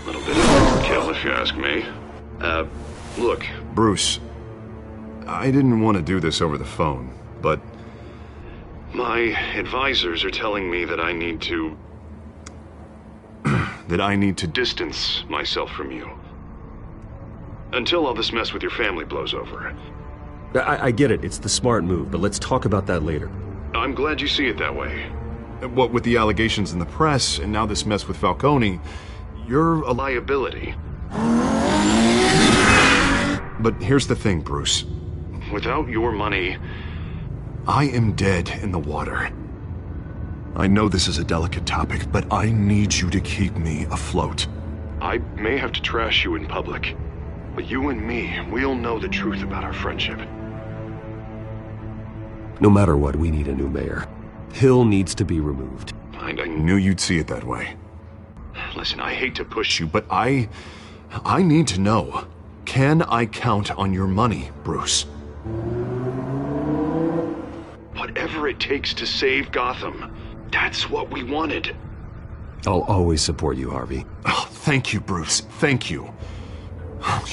B: little bit of overkill, if you ask me. Look, Bruce, I didn't want to do this over the phone, but my advisors are telling me that I need to... that I need to distance myself from you. Until all this mess with your family blows over.
F: I get it. It's the smart move, but let's talk about that later.
B: I'm glad you see it that way. What with the allegations in the press, and now this mess with Falcone, you're a liability. But here's the thing, Bruce. Without your money, I am dead in the water. I know this is a delicate topic, but I need you to keep me afloat. I may have to trash you in public, but you and me, we'll know the truth about our friendship.
F: No matter what, we need a new mayor. Hill needs to be removed.
B: I knew you'd see it that way. Listen, I hate to push you, but I need to know. Can I count on your money, Bruce? Whatever it takes to save Gotham, that's what we wanted.
F: I'll always support you, Harvey.
B: Oh, thank you, Bruce. Thank you.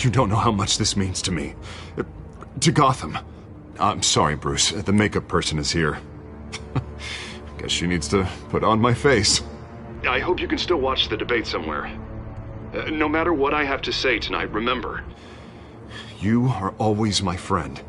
B: You don't know how much this means to me. To Gotham. I'm sorry, Bruce. The makeup person is here. Guess she needs to put on my face. I hope you can still watch the debate somewhere. No matter what I have to say tonight, remember, you are always my friend.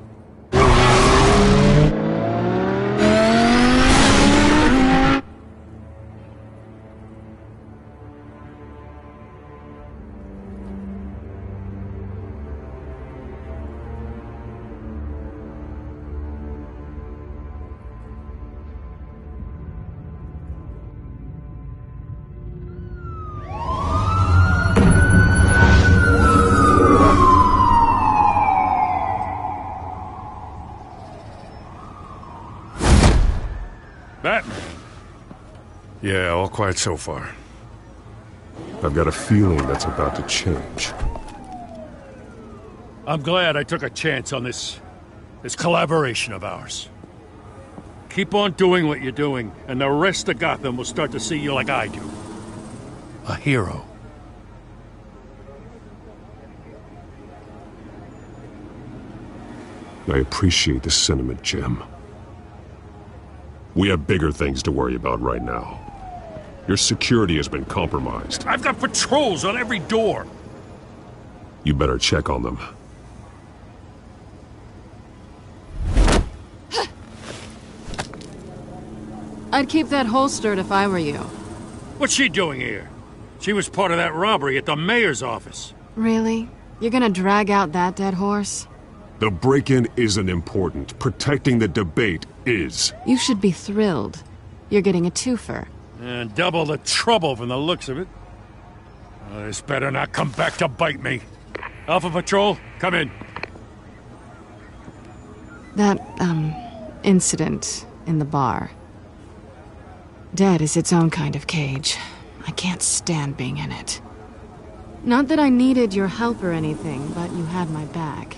D: Batman? Yeah, all quiet so far.
F: I've got a feeling that's about to change.
D: I'm glad I took a chance on this collaboration of ours. Keep on doing what you're doing, and the rest of Gotham will start to see you like I do. A hero.
F: I appreciate the sentiment, Jim. We have bigger things to worry about right now. Your security has been compromised.
D: I've got patrols on every door.
F: You better check on them.
V: I'd keep that holstered if I were you.
D: What's she doing here? She was part of that robbery at the mayor's office.
V: Really? You're gonna drag out that dead horse?
F: The break-in isn't important. Protecting the debate is.
V: You should be thrilled. You're getting a twofer.
D: And double the trouble from the looks of it. This better not come back to bite me. Alpha Patrol, come in.
V: That, incident in the bar. Dead is its own kind of cage. I can't stand being in it. Not that I needed your help or anything, but you had my back.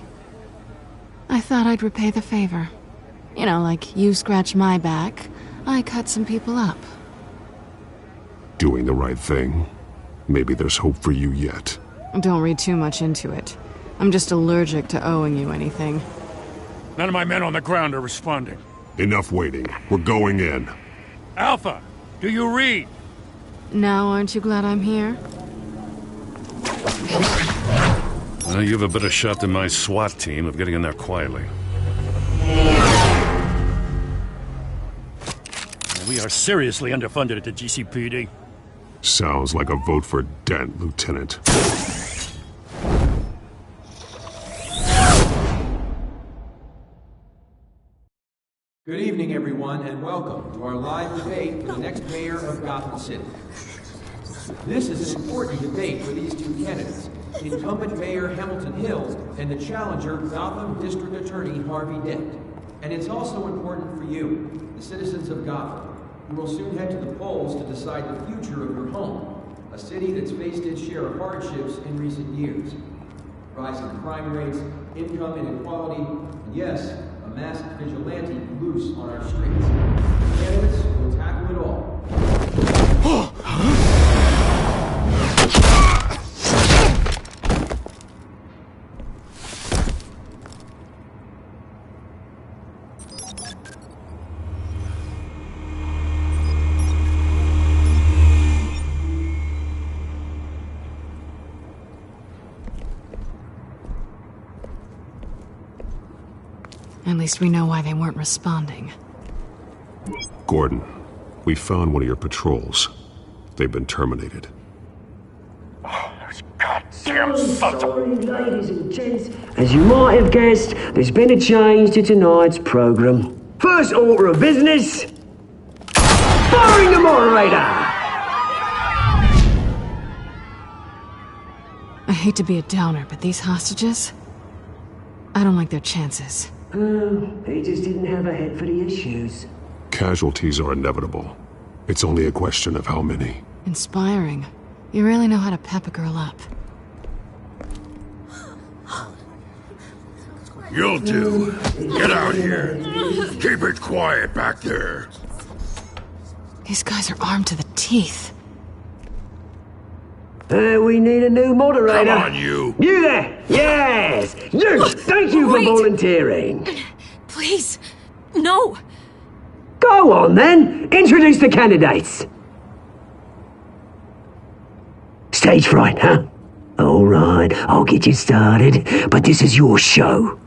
V: I thought I'd repay the favor. You know, like you scratch my back, I cut some people up.
F: Doing the right thing. Maybe there's hope for you yet.
V: Don't read too much into it. I'm just allergic to owing you anything.
D: None of my men on the ground are responding.
B: Enough waiting. We're going in.
D: Alpha, do you read?
V: Now, aren't you glad I'm here?
D: Well, you have a better shot than my SWAT team of getting in there quietly. We are seriously underfunded at the GCPD.
B: Sounds like a vote for Dent, Lieutenant.
C: Good evening, everyone, and welcome to our live debate for the next mayor of Gotham City. This is an important debate for these two candidates, incumbent Mayor Hamilton Hill and the challenger Gotham District Attorney Harvey Dent. And it's also important for you, the citizens of Gotham, who will soon head to the polls to decide the future of your home, a city that's faced its share of hardships in recent years. Rising crime rates, income inequality, and yes, a masked vigilante loose on our streets. Candidates will tackle it all.
V: At least we know why they weren't responding.
B: Gordon, we found one of your patrols. They've been terminated.
A: Goddamn sorry, ladies and gents. As you might have guessed, there's been a change to tonight's program. First order of business, firing the moderator!
V: I hate to be a downer, but these hostages? I don't like their chances.
A: He just didn't have a head for the issues.
B: Casualties are inevitable. It's only a question of how many.
V: Inspiring. You really know how to pep a girl up.
K: You'll do. Get out here. Keep it quiet back there.
V: These guys are armed to the teeth.
A: We need a new moderator.
K: Come on, you.
A: You there! Yes! You! Thank you for volunteering.
J: Please, no.
A: Go on, then. Introduce the candidates. Stage fright, huh? All right, I'll get you started, but this is your show.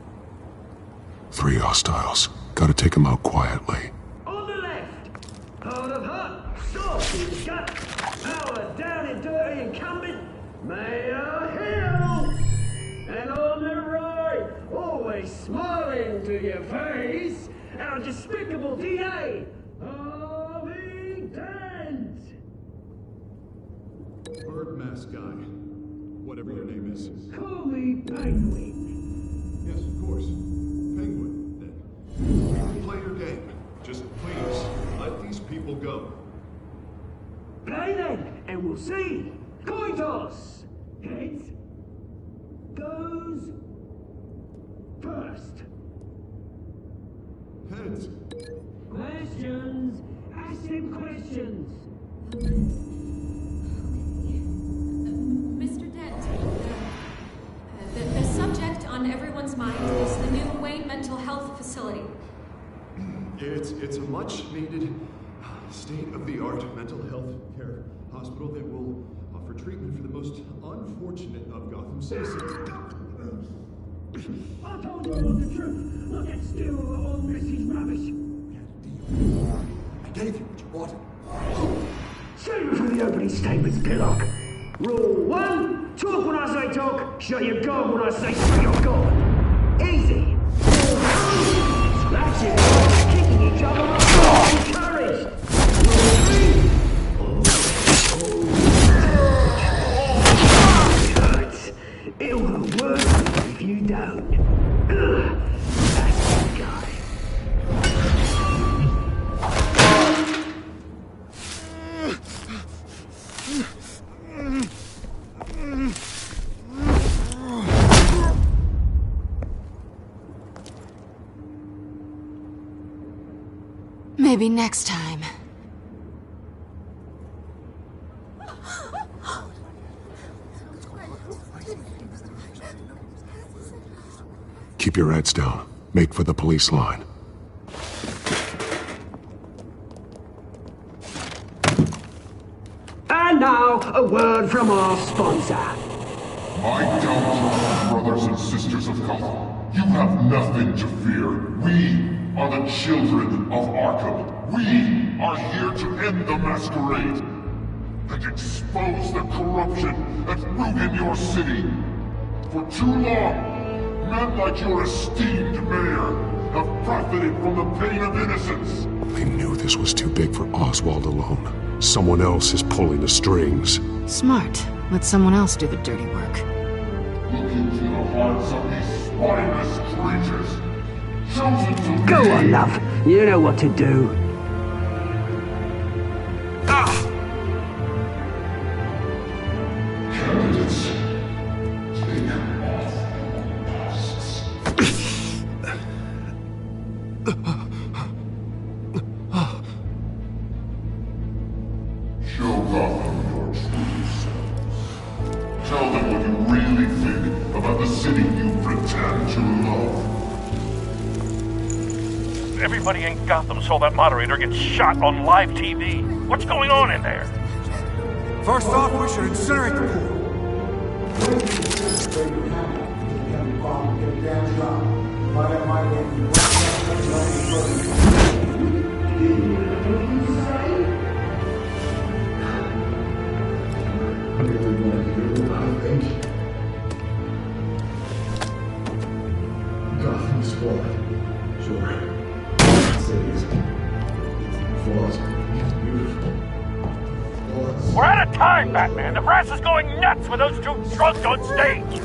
B: 3 hostiles. Gotta take them out quietly.
A: On the left, hard of hot, soft in the gut, power down and dirty incumbent, Mayor Hill. And on the right, always smiling to your face, our despicable DA, Harvey Dent.
B: Bird mask guy. Whatever your name is.
A: Call me Penguin.
B: Yes, of course. Penguin, then. Play your game. Just please, let these people go.
A: Play then, and we'll see. Coin toss. Heads goes first.
B: Heads.
A: Questions. Ask him questions.
J: Mr. Dent, the subject on everyone's mind is the new Wayne Mental Health Facility.
B: It's a much-needed, state-of-the-art mental health care hospital that will offer treatment for the most unfortunate of Gotham citizens.
A: I told you I want the truth. Look at still all Missy's rubbish.
E: I gave you what you wanted.
A: Save it for the opening statements, Pillock. Rule 1, talk when I say talk, shut your gob when I say shut your gob. Easy. Splashing, kicking each other up, encouraged. It will work if you don't. That's the guy.
V: Maybe next time.
B: Keep your heads down. Make for the police line.
A: a word from our sponsor.
O: My downtrodden brothers and sisters of Gotham, you have nothing to fear. We are the children of Arkham. We are here to end the masquerade and expose the corruption that ruined your city. For too long, men like your esteemed mayor have profited from the pain of innocence.
B: They knew this was too big for Oswald alone. Someone else is pulling the strings.
V: Smart. Let someone else do the dirty work.
O: Look into the hearts of these spineless creatures. Chosen to
A: Go
O: lead.
A: on, love. You know what to do.
O: Candidates, take off Show Gotham your true selves. Tell them what you really think about the city you pretend to love.
M: Everybody in Gotham saw that moderator get shot on live TV. What's going on in there?
E: First off, we should incinerate the pool.
P: Gotham's fallen. Sure. Cities. Flaws. Beautiful.
M: We're out of time, Batman. The brass is going nuts with those two drunks on stage.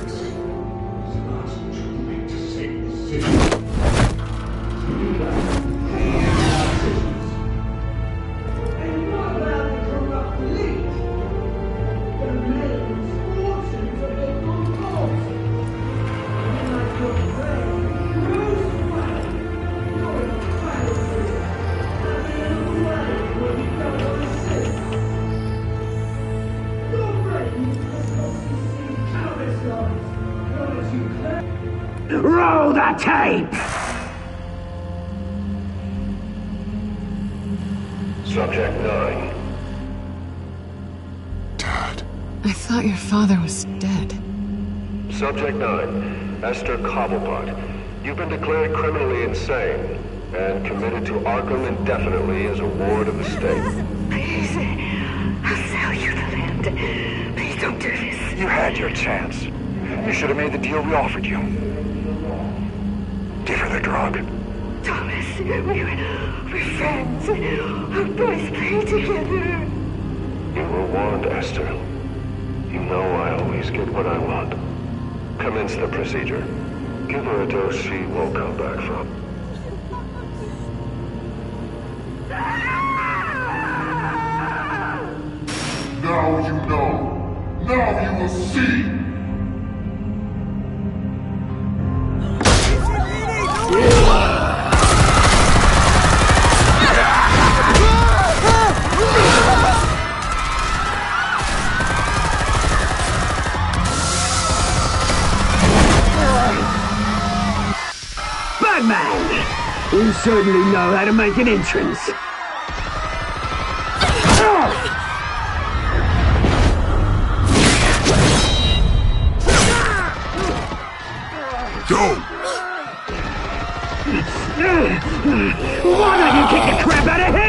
A: Roll the tape!
M: Subject 9.
V: I thought your father was dead.
F: Subject 9, Esther Cobblepot. You've been declared criminally insane and committed to Arkham indefinitely as a ward of the state.
W: Please, I'll sell you the land. Please don't do this.
X: You had your chance. You should have made the deal we offered you. Give her the drug.
W: Thomas, we're friends. Our boys play together.
F: You were warned, Esther. You know I always get what I want. Commence the procedure. Give her a dose she won't come back from.
O: Now you know. Now you will see.
A: Batman! You certainly know how to make an entrance.
O: Go!
A: Why don't you kick the crap out of him?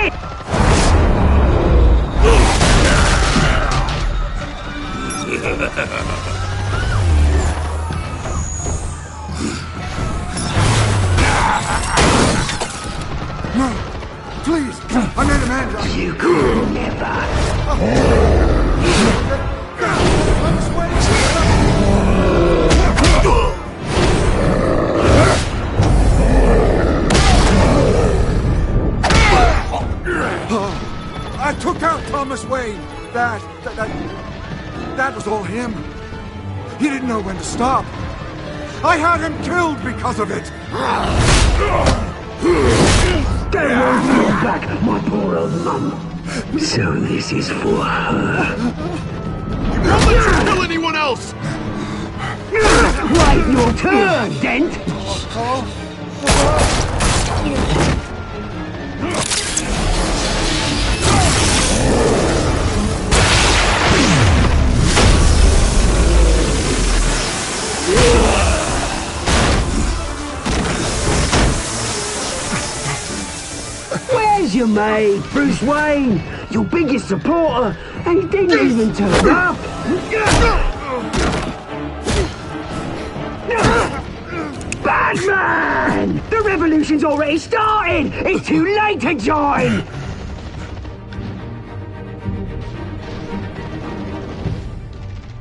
E: No! Please! I made a man!
A: You could never.
E: I took out Thomas Wayne. That was all him. He didn't know when to stop. I had him killed because of it.
A: They won't get back my poor old mum. So this is for her.
U: Don't let you kill anyone else!
A: Right, your turn, Dent! you, mate. Bruce Wayne, your biggest supporter, and he didn't even turn up. Batman! The revolution's already started! It's too late to join!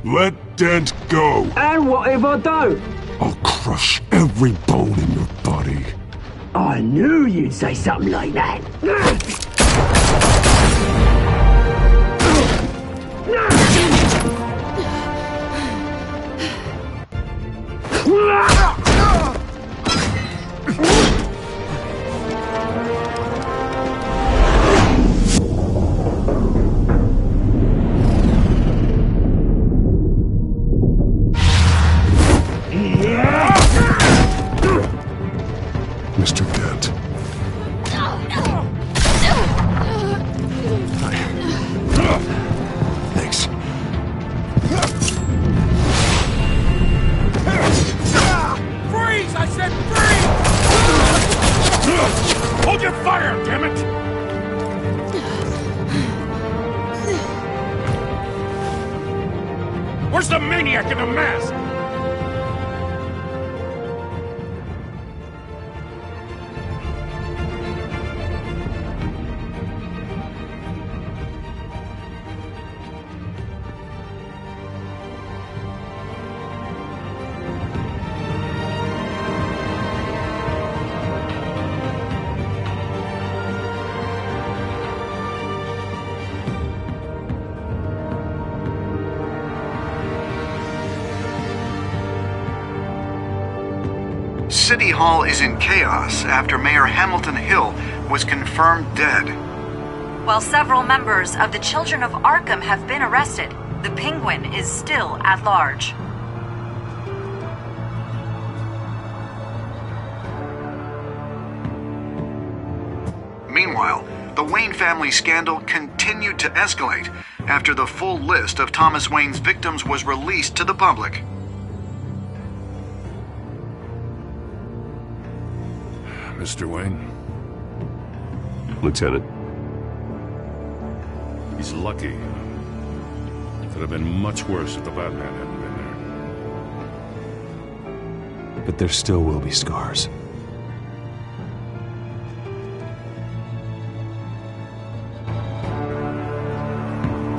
U: Let Dent go!
A: And what if I don't?
U: I'll crush every bone in your body.
A: I knew you'd say something like that.
U: Mr. Dent. Thanks.
D: Freeze! I said freeze! Hold your fire, damn it! Where's the maniac in the mask?
L: City Hall is in chaos after Mayor Hamilton Hill was confirmed dead.
I: While several members of the Children of Arkham have been arrested, the Penguin is still at large.
L: Meanwhile, the Wayne family scandal continued to escalate after the full list of Thomas Wayne's victims was released to the public.
D: Mr. Wayne?
F: Lieutenant.
D: He's lucky. It could have been much worse if the Batman hadn't been there.
F: But there still will be scars.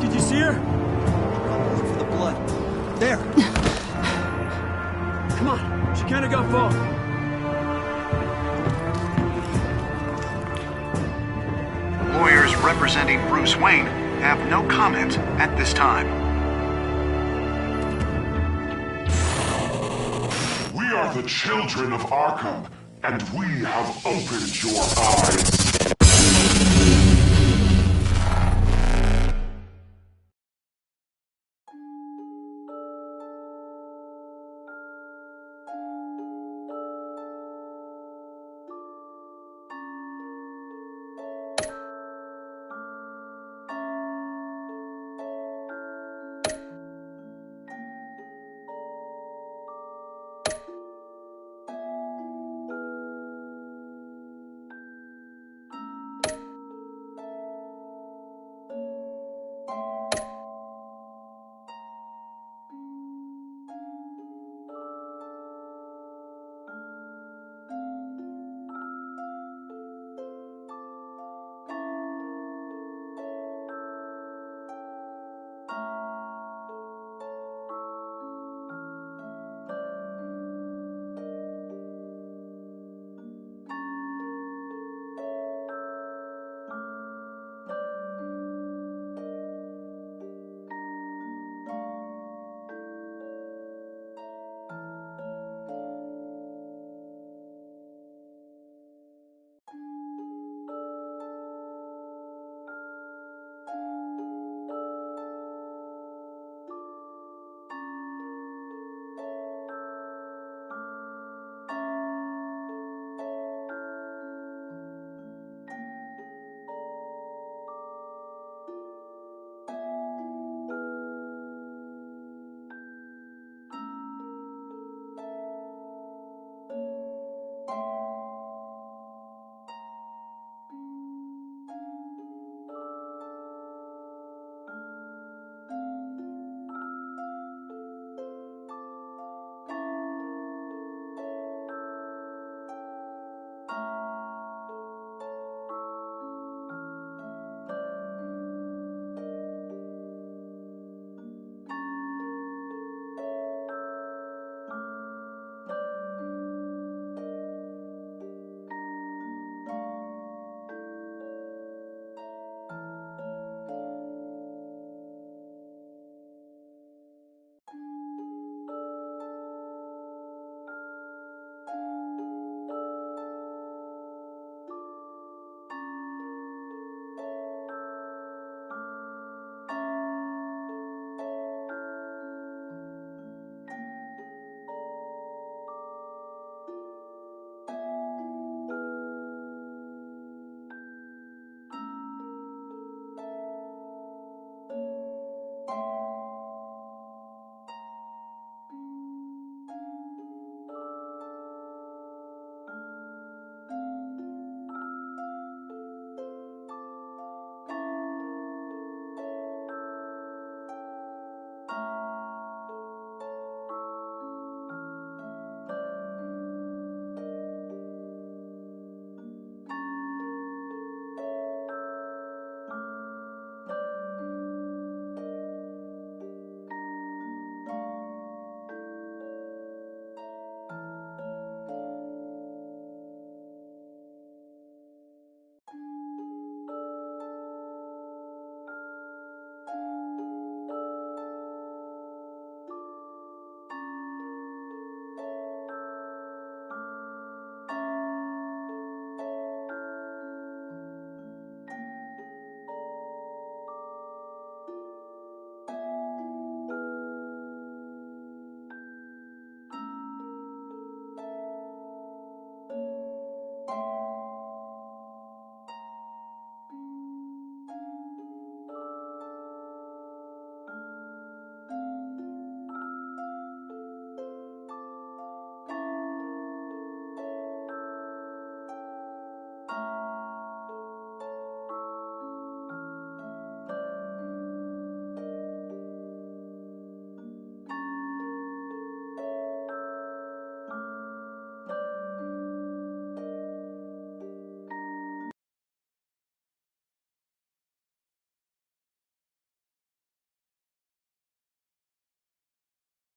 A: Did you see her? Look for the blood. There. Come on. She can't have gone far.
L: Lawyers representing Bruce Wayne have no comment at this time.
O: We are the children of Arkham, and we have opened your eyes.